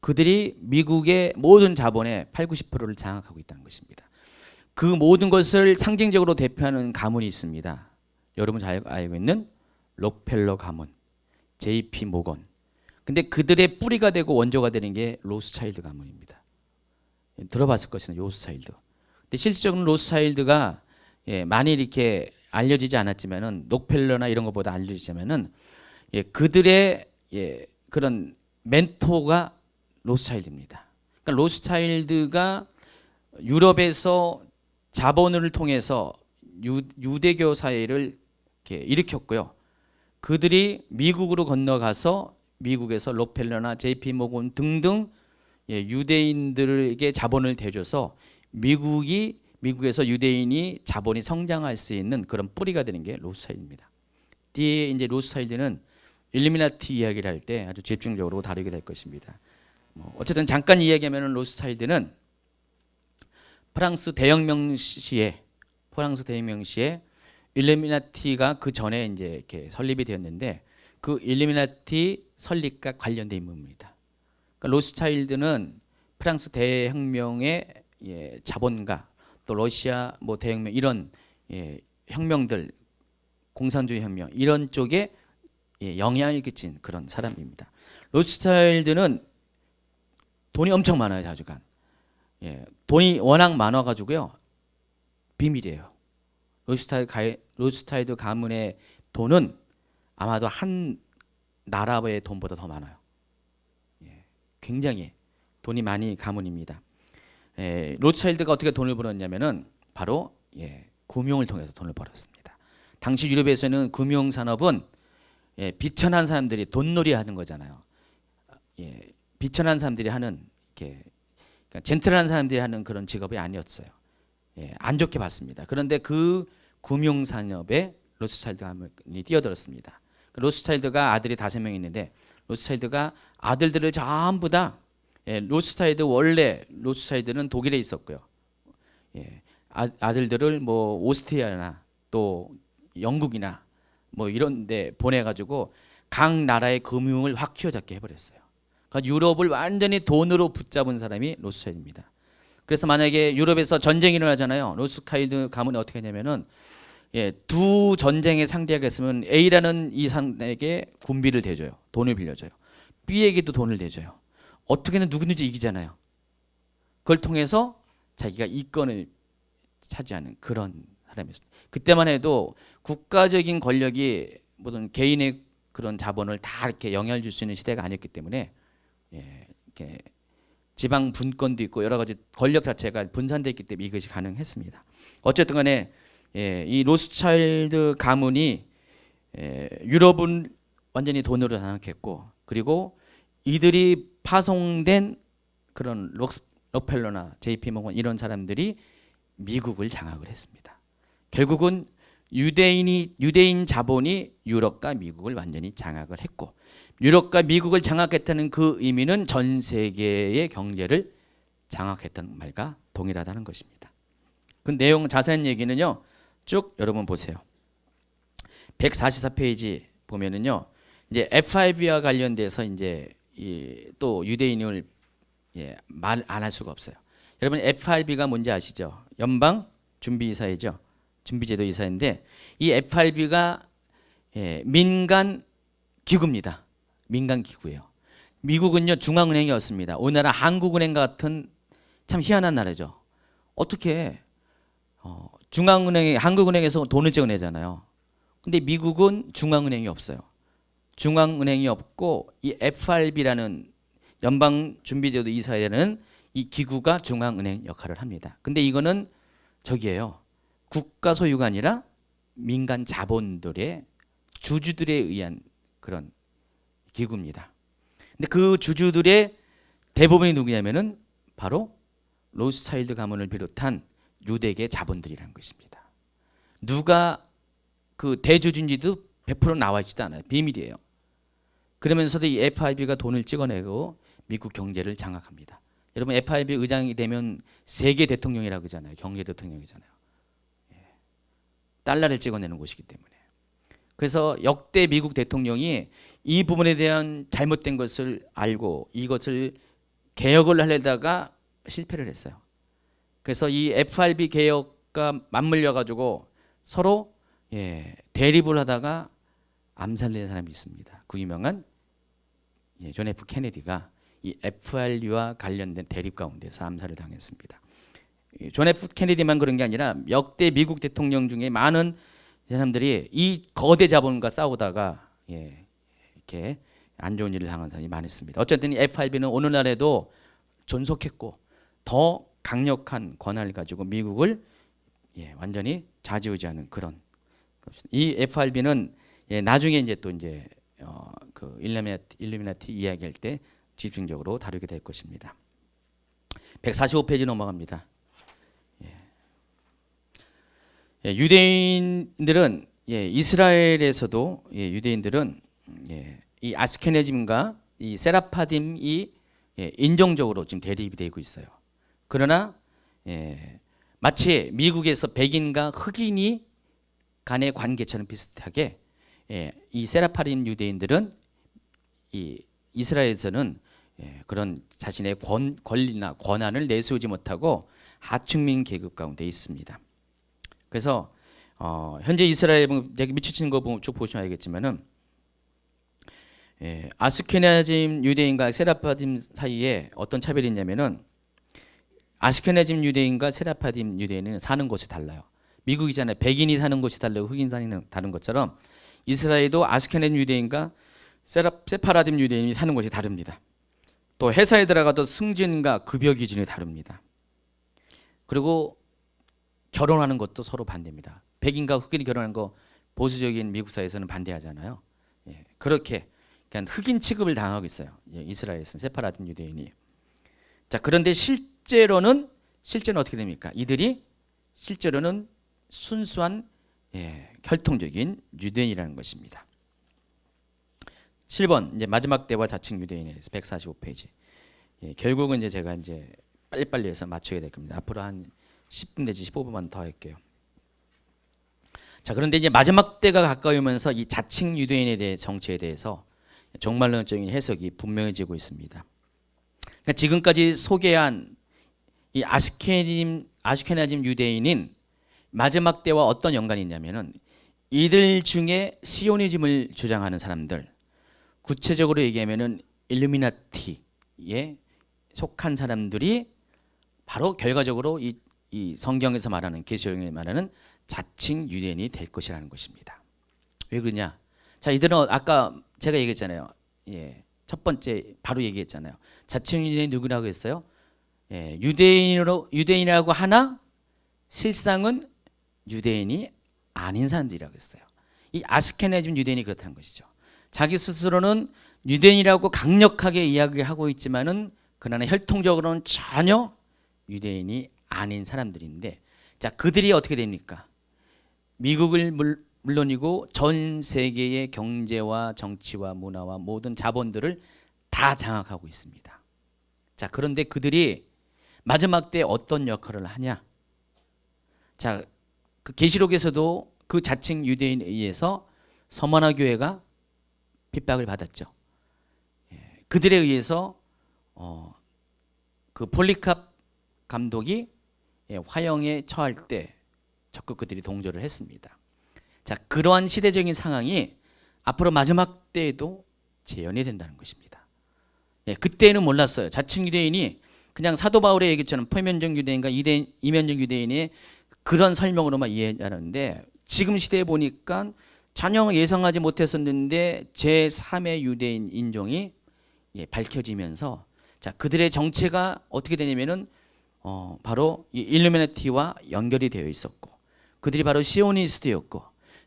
그들이 미국의 모든 자본의 8, 90%를 장악하고 있다는 것입니다. 그 모든 것을 상징적으로 대표하는 가문이 있습니다. 여러분 잘 알고 있는 록펠러 가문, JP 모건. 근데 그들의 뿌리가 되고 원조가 되는 게 로스차일드 가문입니다. 들어봤을 것이는 로스차일드. 근데 실질적으로 로스차일드가 많이 이렇게 알려지지 않았지만은 록펠러나 이런 것보다 알려지지만은 그들의 그런 멘토가 로스차일드입니다. 그러니까 로스차일드가 유럽에서 자본을 통해서 유대교 사회를 이렇게 일으켰고요. 그들이 미국으로 건너가서 미국에서 록펠러나 JP 모건 등등 유대인들에게 자본을 대줘서 미국에서 유대인이 자본이 성장할 수 있는 그런 뿌리가 되는 게 로스차일드입니다. 뒤에 이제 로스차일드는 일루미나티 이야기를 할 때 아주 집중적으로 다루게 될 것입니다. 어쨌든 잠깐 이야기하면 로스차일드는 프랑스 대혁명 시에 일루미나티가 그 전에 이제 이렇게 설립이 되었는데 그 일루미나티 설립과 관련된 인물입니다. 그러니까 로스차일드는 프랑스 대혁명의 자본가, 또 러시아 뭐 대혁명 이런 혁명들, 공산주의 혁명 이런 쪽에 영향을 끼친 그런 사람입니다. 로스차일드는 돈이 엄청 많아요, 자주간. 돈이 워낙 많아가지고요, 비밀이에요. 로스차일드 가문의 돈은 아마도 한 나라의 돈보다 더 많아요. 굉장히 돈이 많이 가문입니다. 로스차일드가 어떻게 돈을 벌었냐면은 바로 금융을 통해서 돈을 벌었습니다. 당시 유럽에서는 금융 산업은 비천한 사람들이 돈놀이 하는 거잖아요. 비천한 사람들이 하는 그러니까 젠틀한 사람들이 하는 그런 직업이 아니었어요. 안 좋게 봤습니다. 그런데 그 금융 산업에 로스차일드 가문이 뛰어들었습니다. 로스차일드가 아들이 5명 있는데 로스차일드가 아들들을 전부 다 원래 로스차일드는 독일에 있었고요. 아들들을 뭐 오스트리아나 또 영국이나 뭐 이런 데 보내가지고 각 나라의 금융을 확 쥐어잡게 해버렸어요. 그러니까 유럽을 완전히 돈으로 붙잡은 사람이 로스차일드입니다. 그래서 만약에 유럽에서 전쟁이 일어나잖아요. 로스차일드 가문이 어떻게 하냐면은 두 전쟁에 상대하겠으면 A라는 이 상에게 군비를 대줘요. 돈을 빌려줘요. B에게도 돈을 대줘요. 어떻게든 누구든지 이기잖아요. 그걸 통해서 자기가 이권을 차지하는 그런 사람이었습니다. 그때만 해도 국가적인 권력이 모든 개인의 그런 자본을 다 이렇게 영향을 줄 수 있는 시대가 아니었기 때문에 이렇게 지방 분권도 있고 여러 가지 권력 자체가 분산되어 있기 때문에 이것이 가능했습니다. 어쨌든 간에 이 로스차일드 가문이 유럽은 완전히 돈으로 장악했고, 그리고 이들이 파송된 그런 록펠러나 JP 모건 이런 사람들이 미국을 장악을 했습니다. 결국은 유대인 자본이 유럽과 미국을 완전히 장악을 했고, 유럽과 미국을 장악했다는 그 의미는 전 세계의 경제를 장악했다는 말과 동일하다는 것입니다. 그 내용 자세한 얘기는요, 쭉 여러분 보세요. 144페이지 보면은요, 이제 F5와 관련돼서 이제 또 유대인을 말 안 할 수가 없어요. 여러분 FRB가 뭔지 아시죠? 연방 준비이사회죠. 준비제도 이사회인데 이 FRB가 민간 기구입니다. 민간 기구예요. 미국은요 중앙은행이었습니다. 우리나라 한국은행 같은 참 희한한 나라죠. 어떻게 중앙은행이 한국은행에서 돈을 찍어내잖아요. 근데 미국은 중앙은행이 없어요. 중앙은행이 없고 이 FRB라는 연방준비제도 이사회라는 이 기구가 중앙은행 역할을 합니다. 근데 이거는 저기예요. 국가 소유가 아니라 민간 자본들의 주주들에 의한 그런 기구입니다. 근데 그 주주들의 대부분이 누구냐면은 바로 로스차일드 가문을 비롯한 유대계 자본들이라는 것입니다. 누가 그 대주주인지도 100% 나와 있지도 않아요. 비밀이에요. 그러면서도 이 FRB가 돈을 찍어내고 미국 경제를 장악합니다. 여러분 FRB 의장이 되면 세계 대통령이라고 하잖아요. 경제 대통령이잖아요. 달러를 찍어내는 곳이기 때문에. 그래서 역대 미국 대통령이 이 부분에 대한 잘못된 것을 알고 이것을 개혁을 하려다가 실패를 했어요. 그래서 이 FRB 개혁과 맞물려 가지고 서로 대립을 하다가 암살된 사람이 있습니다. 그 유명한 존 F 케네디가 이 FRB와 관련된 대립 가운데서 암살을 당했습니다. 존 F 케네디만 그런 게 아니라 역대 미국 대통령 중에 많은 사람들이 이 거대 자본과 싸우다가 이렇게 안 좋은 일을 당한 사람이 많았습니다. 어쨌든 이 FRB는 오늘날에도 존속했고 더 강력한 권한을 가지고 미국을 완전히 좌지우지하는 그런. 이 FRB는 나중에 이제 또 이제 그 일루미나티 이야기할 때 집중적으로 다루게 될 것입니다. 145페이지 넘어갑니다. 유대인들은 이스라엘에서도 유대인들은 이 아스케네즘과 이 세라파딤이 인종적으로 지금 대립이 되고 있어요. 그러나 마치 미국에서 백인과 흑인이 간의 관계처럼 비슷하게 이 세라파딤 유대인들은 이 이스라엘에서는 그런 자신의 권리나 권한을 내세우지 못하고 하층민 계급 가운데 있습니다. 그래서 현재 이스라엘 여기 미치는 거 쭉 보시면 알겠지만은 아스케나즘 유대인과 세라파딤 사이에 어떤 차별이 있냐면은 아스케나즘 유대인과 세라파딤 유대인은 사는 곳이 달라요. 미국이잖아요. 백인이 사는 곳이 다르고 흑인 사는 다른 것처럼 이스라엘도 아스케나즘 유대인과 세파라딤 유대인이 사는 곳이 다릅니다. 또 회사에 들어가도 승진과 급여 기준이 다릅니다. 그리고 결혼하는 것도 서로 반대입니다. 백인과 흑인이 결혼하는 거 보수적인 미국 사회에서는 반대하잖아요. 그렇게 그러니까 흑인 취급을 당하고 있어요. 이스라엘에서는 세파라딤 유대인이. 자, 그런데 실제로는 어떻게 됩니까? 이들이 실제로는 순수한 혈통적인 유대인이라는 것입니다. 7번 이제 마지막 때와 자칭 유대인에서 145페이지. 결국은 이제 제가 이제 빨리빨리 해서 맞추게 될 겁니다. 앞으로 한 10분 내지 15분만 더 할게요. 자, 그런데 이제 마지막 때가 가까이 오면서 이 자칭 유대인에 대해 정치에 대해서 종말론적인 해석이 분명해지고 있습니다. 그러니까 지금까지 소개한 이 아슈케나즘 유대인인 마지막 때와 어떤 연관이 있냐면은 이들 중에 시오니즘을 주장하는 사람들, 구체적으로 얘기하면은 일루미나티에 속한 사람들이 바로 결과적으로 이 성경에서 말하는 계시록에 말하는 자칭 유대인이 될 것이라는 것입니다. 왜 그러냐? 자, 이들은 아까 제가 얘기했잖아요. 첫 번째 바로 얘기했잖아요. 자칭 유대인이 누구라고 했어요? 유대인이라고 하나 실상은 유대인이 아닌 사람들이라고 했어요. 이 아스케나즘 유대인이 그렇다는 것이죠. 자기 스스로는 유대인이라고 강력하게 이야기하고 있지만은 그러나 혈통적으로는 전혀 유대인이 아닌 사람들인데, 자, 그들이 어떻게 됩니까? 미국을 물론이고 전 세계의 경제와 정치와 문화와 모든 자본들을 다 장악하고 있습니다. 자, 그런데 그들이 마지막 때 어떤 역할을 하냐? 자, 그 계시록에서도 그 자칭 유대인에 의해서 서머나 교회가 핍박을 받았죠. 그들에 의해서 그 폴리캅 감독이 화형에 처할 때 적극 그들이 동조를 했습니다. 자, 그러한 시대적인 상황이 앞으로 마지막 때에도 재현이 된다는 것입니다. 그때는 몰랐어요. 자칭 유대인이 그냥 사도 바울의 얘기처럼 표면적 유대인과 이면적 유대인의 그런 설명으로만 이해하는데 지금 시대에 보니까 전혀 예상하지 못했었는데 제3의 유대인 인종이 밝혀지면서 자, 그들의 정체가 어떻게 되냐면은 바로 이 일루미나티와 연결이 되어 있었고, 그들이 바로 시오니스트였고,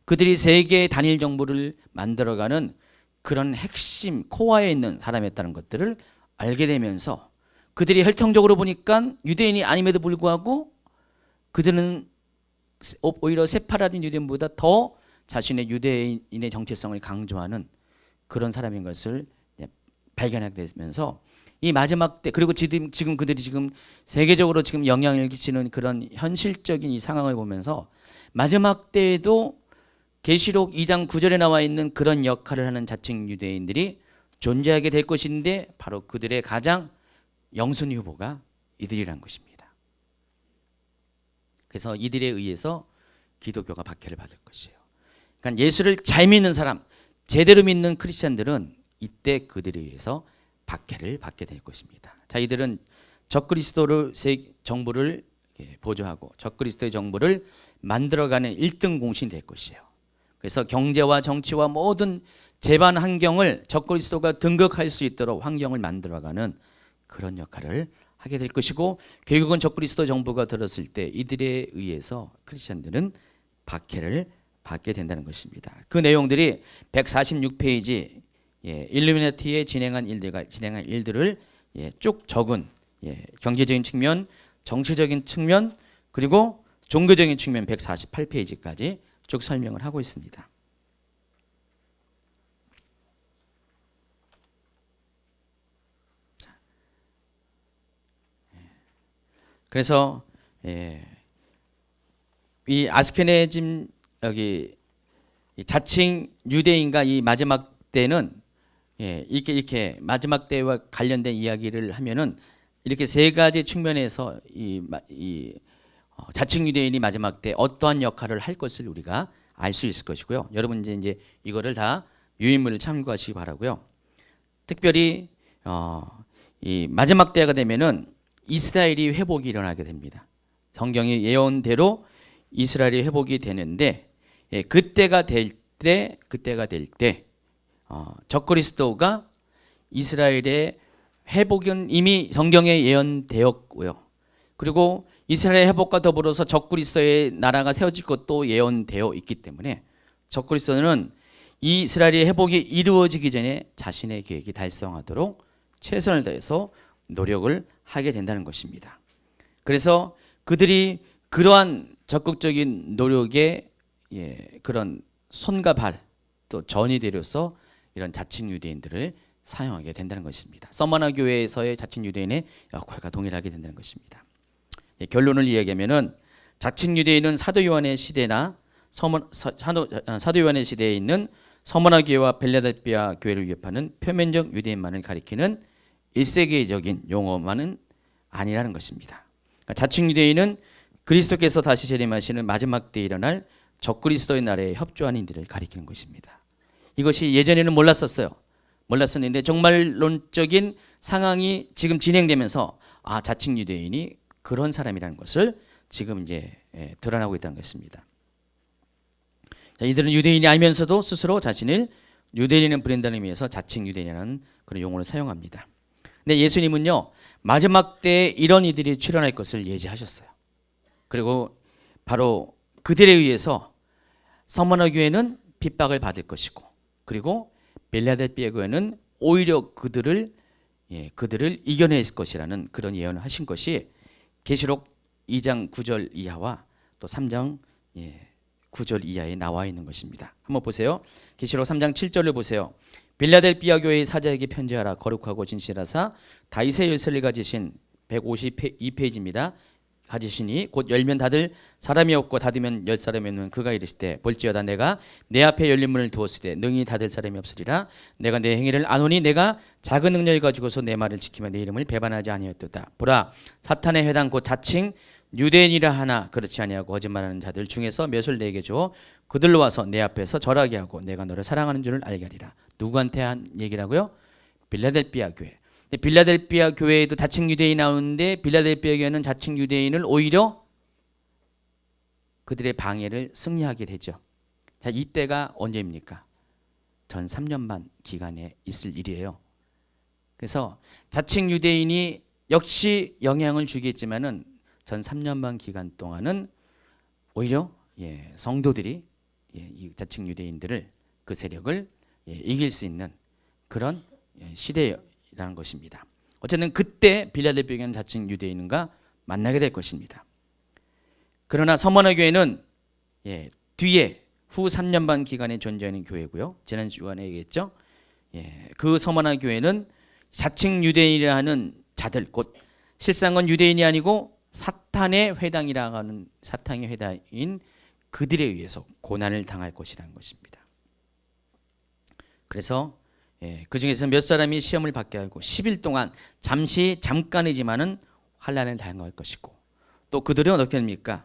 그들이 세계 단일 정부를 만들어가는 그런 핵심 코어에 있는 사람이었다는 것들을 알게 되면서, 그들이 혈통적으로 보니까 유대인이 아님에도 불구하고 그들은 오히려 세파라딘 유대인보다 더 자신의 유대인의 정체성을 강조하는 그런 사람인 것을 발견하게 되면서, 이 마지막 때, 그리고 지금 그들이 지금 세계적으로 지금 영향을 끼치는 그런 현실적인 이 상황을 보면서 마지막 때에도 계시록 2장 9절에 나와 있는 그런 역할을 하는 자칭 유대인들이 존재하게 될 것인데, 바로 그들의 가장 영순위 후보가 이들이란 것입니다. 그래서 이들에 의해서 기독교가 박해를 받을 것이에요. 그러니까 예수를 잘 믿는 사람, 제대로 믿는 크리스천들은 이때 그들에 의해서 박해를 받게 될 것입니다. 자, 이들은 적그리스도를 정부를 보조하고 적그리스도의 정부를 만들어가는 1등 공신이 될 것이에요. 그래서 경제와 정치와 모든 재반 환경을 적그리스도가 등극할 수 있도록 환경을 만들어가는 그런 역할을 하게 될 것이고, 결국은 적그리스도 정부가 들었을 때 이들에 의해서 크리스천들은 박해를 받게 된다는 것입니다. 그 내용들이 146페이지 일루미나티에 진행한 일들을 쭉 적은 경제적인 측면, 정치적인 측면, 그리고 종교적인 측면 148페이지까지 쭉 설명을 하고 있습니다. 그래서 이 아스케네즘 여기 자칭 유대인과 이 마지막 때는 이렇게 마지막 때와 관련된 이야기를 하면은 이렇게 세 가지 측면에서 자칭 유대인이 마지막 때 어떠한 역할을 할 것을 우리가 알 수 있을 것이고요. 여러분 이제 이거를 다 유인물을 참고하시기 바라고요. 특별히 이 마지막 때가 되면은 이스라엘이 회복이 일어나게 됩니다. 성경의 예언대로 이스라엘이 회복이 되는데, 그때가 될 때 적그리스도가 이스라엘의 회복은 이미 성경에 예언되었고요. 그리고 이스라엘 회복과 더불어서 적그리스도의 나라가 세워질 것도 예언되어 있기 때문에 적그리스도는 이스라엘의 회복이 이루어지기 전에 자신의 계획이 달성하도록 최선을 다해서 노력을 하게 된다는 것입니다. 그래서 그들이 그러한 적극적인 노력에 그런 손과 발 또 전이되려서 이런 자칭 유대인들을 사용하게 된다는 것입니다. 서머나 교회에서의 자칭 유대인의 역할과 동일하게 된다는 것입니다. 결론을 이야기하면은 자칭 유대인은 사도 요한의 시대나 사도 요한의 시대에 있는 서머나 교회와 빌라델피아 교회를 위협하는 표면적 유대인만을 가리키는 1세계적인 용어만은 아니라는 것입니다. 그러니까 자칭 유대인은 그리스도께서 다시 재림하시는 마지막 때에 일어날 적그리스도의 나라에 협조하는 이들을 가리키는 것입니다. 이것이 예전에는 몰랐었는데 정말론적인 상황이 지금 진행되면서 자칭 유대인이 그런 사람이라는 것을 지금 이제 드러나고 있다는 것입니다. 자, 이들은 유대인이 알면서도 스스로 자신을 유대인은 부린다는 의미에서 자칭 유대인이라는 그런 용어를 사용합니다. 근데 예수님은요, 마지막 때에 이런 이들이 출현할 것을 예지하셨어요. 그리고 바로 그들에 의해서 서머나 교회는 핍박을 받을 것이고, 그리고 빌라델피아 교회는 오히려 그들을 이겨낼 것이라는 그런 예언을 하신 것이 계시록 2장 9절 이하와 또 3장 9절 이하에 나와 있는 것입니다. 한번 보세요. 계시록 3장 7절을 보세요. 빌라델피아 교회의 사자에게 편지하라. 거룩하고 진실하사 다윗의 열쇠를 가지신 152페이지입니다. 가지시니 곧 열면 닫을 사람이 없고 닫으면 열 사람이 없는 그가 이르시되, 볼지어다 내가 내 앞에 열린 문을 두었을 때 능히 닫을 사람이 없으리라. 내가 내 행위를 아노니 내가 작은 능력을 가지고서 내 말을 지키며 내 이름을 배반하지 아니하였도다. 보라, 사탄의 회당 곧 자칭 유대인이라 하나 그렇지 아니하고 거짓말하는 자들 중에서 몇을 내게 주어 그들로 와서 내 앞에서 절하게 하고 내가 너를 사랑하는 줄을 알게 하리라. 누구한테 한 얘기라고요? 빌라델피아 교회. 빌라델피아 교회에도 자칭 유대인이 나오는데 빌라델피아 교회는 자칭 유대인을 오히려 그들의 방해를 승리하게 되죠. 자, 이때가 언제입니까? 전 3년만 기간에 있을 일이에요. 그래서 자칭 유대인이 역시 영향을 주겠지만은 전 3년만 기간 동안은 오히려 성도들이 이 자칭 유대인들을 그 세력을 이길 수 있는 그런 시대라는 것입니다. 어쨌든 그때 빌라델피아에 있는 자칭 유대인과 만나게 될 것입니다. 그러나 서머나 교회는 뒤에 후 3년 반 기간에 존재하는 교회고요. 지난 주간에 얘기했죠. 그 서머나 교회는 자칭 유대인이라 하는 자들, 곧 실상은 유대인이 아니고 사탄의 회당이라 하는 사탄의 회당인 그들에 의해서 고난을 당할 것이라는 것입니다. 그래서 그 중에서 몇 사람이 시험을 받게 하고 10일 동안 잠깐이지만은 환난을 당할 것이고, 또 그들은 어떻게 됩니까?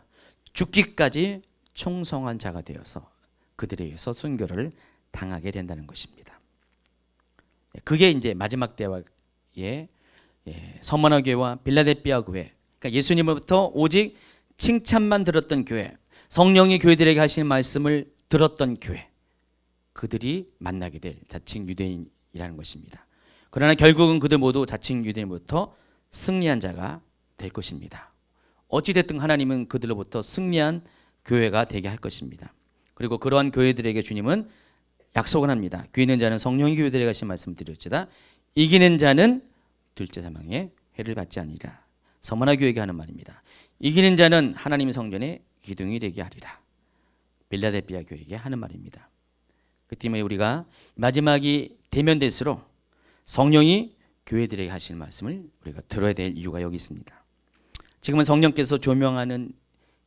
죽기까지 충성한 자가 되어서 그들에 의해서 순교를 당하게 된다는 것입니다. 그게 이제 마지막 때의 서머나 교회와 빌라델피아 교회, 그러니까 예수님으로부터 오직 칭찬만 들었던 교회, 성령이 교회들에게 하시는 말씀을 들었던 교회, 그들이 만나게 될 자칭 유대인이라는 것입니다. 그러나 결국은 그들 모두 자칭 유대인으로부터 승리한 자가 될 것입니다. 어찌됐든 하나님은 그들로부터 승리한 교회가 되게 할 것입니다. 그리고 그러한 교회들에게 주님은 약속을 합니다. 귀 있는 자는 성령이 교회들에게 하신 말씀을 드렸지다. 이기는 자는 둘째 사망의 해를 받지 아니라. 서머나 교회에게 하는 말입니다. 이기는 자는 하나님의 성전의 기둥이 되게 하리라. 빌라델피아 교회에게 하는 말입니다. 그 때문에 우리가 마지막이 되면 될수록 성령이 교회들에게 하시는 말씀을 우리가 들어야 될 이유가 여기 있습니다. 지금은 성령께서 조명하는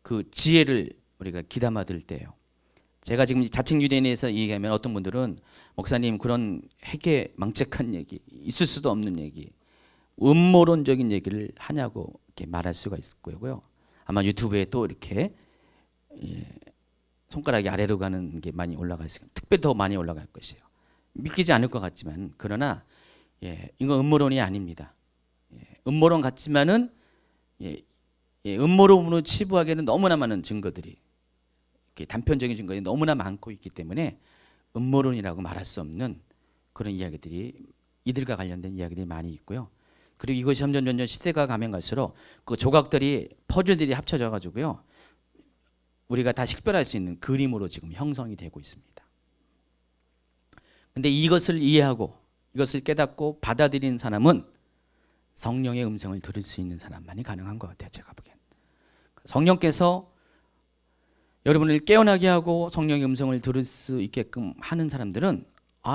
그 지혜를 우리가 귀담아 들을 때예요. 제가 지금 자칭 유대인에 대해서 얘기하면 어떤 분들은 목사님 그런 회개 망측한 얘기, 있을 수도 없는 얘기, 음모론적인 얘기를 하냐고 이렇게 말할 수가 있고요. 아마 유튜브에 또 이렇게 손가락이 아래로 가는 게 많이 올라가 있어요. 특별히 더 많이 올라갈 것이에요. 믿기지 않을 것 같지만, 그러나 이건 음모론이 아닙니다. 음모론 같지만은 음모론으로 치부하기에는 너무나 많은 증거들이, 단편적인 증거들이 너무나 많고 있기 때문에 음모론이라고 말할 수 없는 그런 이야기들이, 이들과 관련된 이야기들이 많이 있고요. 그리고 이것이 점점 시대가 가면 갈수록 그 조각들이, 퍼즐들이 합쳐져 가지고요, 우리가 다 식별할 수 있는 그림으로 지금 형성이 되고 있습니다. 근데 이것을 이해하고 이것을 깨닫고 받아들이는 사람은 성령의 음성을 들을 수 있는 사람만이 가능한 것 같아요. 제가 보기엔 성령께서 여러분을 깨어나게 하고 성령의 음성을 들을 수 있게끔 하는 사람들은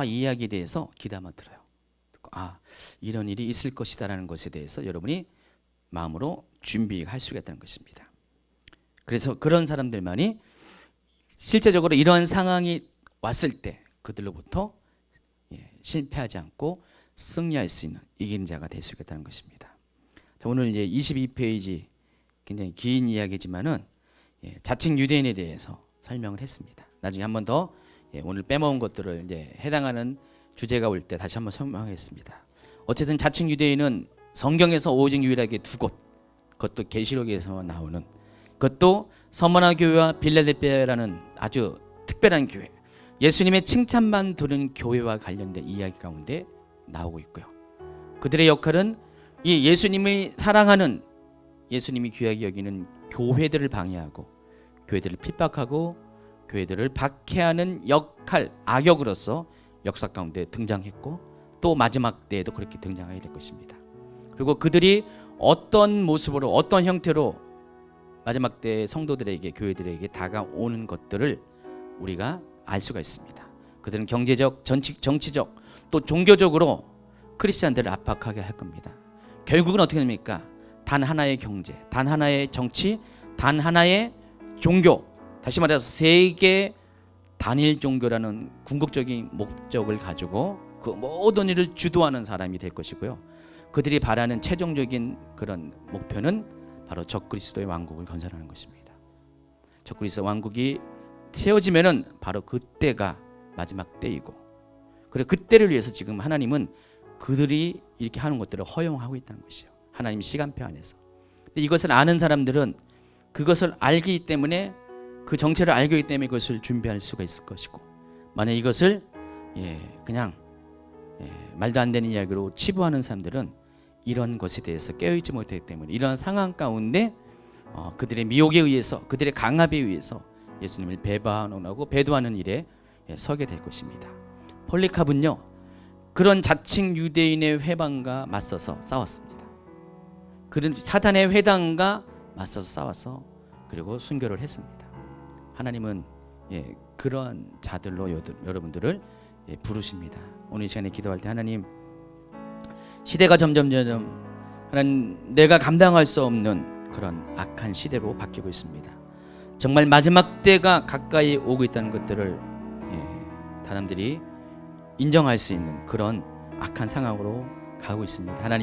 이 이야기에 대해서 귀담아 들어요. 이런 일이 있을 것이다라는 것에 대해서 여러분이 마음으로 준비할 수가 있다는 것입니다. 그래서 그런 사람들만이 실제적으로 이러한 상황이 왔을 때 그들로부터 실패하지 않고 승리할 수 있는 이기는 자가 될 수 있다는 것입니다. 자, 오늘 이제 22페이지 굉장히 긴 이야기지만은 자칭 유대인에 대해서 설명을 했습니다. 나중에 한 번 더 오늘 빼먹은 것들을 이제 해당하는 주제가 올 때 다시 한번 설명하겠습니다. 어쨌든 자칭 유대인은 성경에서 오직 유일하게 두 곳, 그것도 계시록에서 나오는, 그것도 서머나 교회와 빌라델피아라는 아주 특별한 교회, 예수님의 칭찬만 들은 교회와 관련된 이야기 가운데 나오고 있고요. 그들의 역할은 이 예수님이 사랑하는, 예수님이 귀하게 여기는 교회들을 방해하고 교회들을 핍박하고 교회들을 박해하는 역할, 악역으로서 역사 가운데 등장했고, 또 마지막 때에도 그렇게 등장하게 될 것입니다. 그리고 그들이 어떤 모습으로, 어떤 형태로 마지막 때 성도들에게, 교회들에게 다가오는 것들을 우리가 알 수가 있습니다. 그들은 경제적, 정치적, 또 종교적으로 크리스찬들을 압박하게 할 겁니다. 결국은 어떻게 됩니까? 단 하나의 경제, 단 하나의 정치, 단 하나의 종교, 다시 말해서 세계 단일 종교라는 궁극적인 목적을 가지고 그 모든 일을 주도하는 사람이 될 것이고요. 그들이 바라는 최종적인 그런 목표는 바로 적그리스도의 왕국을 건설하는 것입니다. 적그리스도 왕국이 세워지면은 바로 그때가 마지막 때이고, 그리고 그때를 위해서 지금 하나님은 그들이 이렇게 하는 것들을 허용하고 있다는 것이요. 하나님 시간표 안에서. 근데 이것을 아는 사람들은 그것을 알기 때문에 그 정체를 알고 있기 때문에 그것을 준비할 수가 있을 것이고, 만약 이것을 그냥 말도 안 되는 이야기로 치부하는 사람들은 이런 것에 대해서 깨어있지 못하기 때문에 이러한 상황 가운데 그들의 미혹에 의해서, 그들의 강압에 의해서 예수님을 배반하고 배도하는 일에 서게 될 것입니다. 폴리캅은요, 그런 자칭 유대인의 회방과 맞서서 싸웠습니다. 그런 사탄의 회당과 맞서서 싸워서 그리고 순교를 했습니다. 하나님은 그러한 자들로 여러분들을 부르십니다. 오늘 이 시간에 기도할 때, 하나님, 시대가 점점 하나님, 내가 감당할 수 없는 그런 악한 시대로 바뀌고 있습니다. 정말 마지막 때가 가까이 오고 있다는 것들을 사람들이 인정할 수 있는 그런 악한 상황으로 가고 있습니다. 하나님,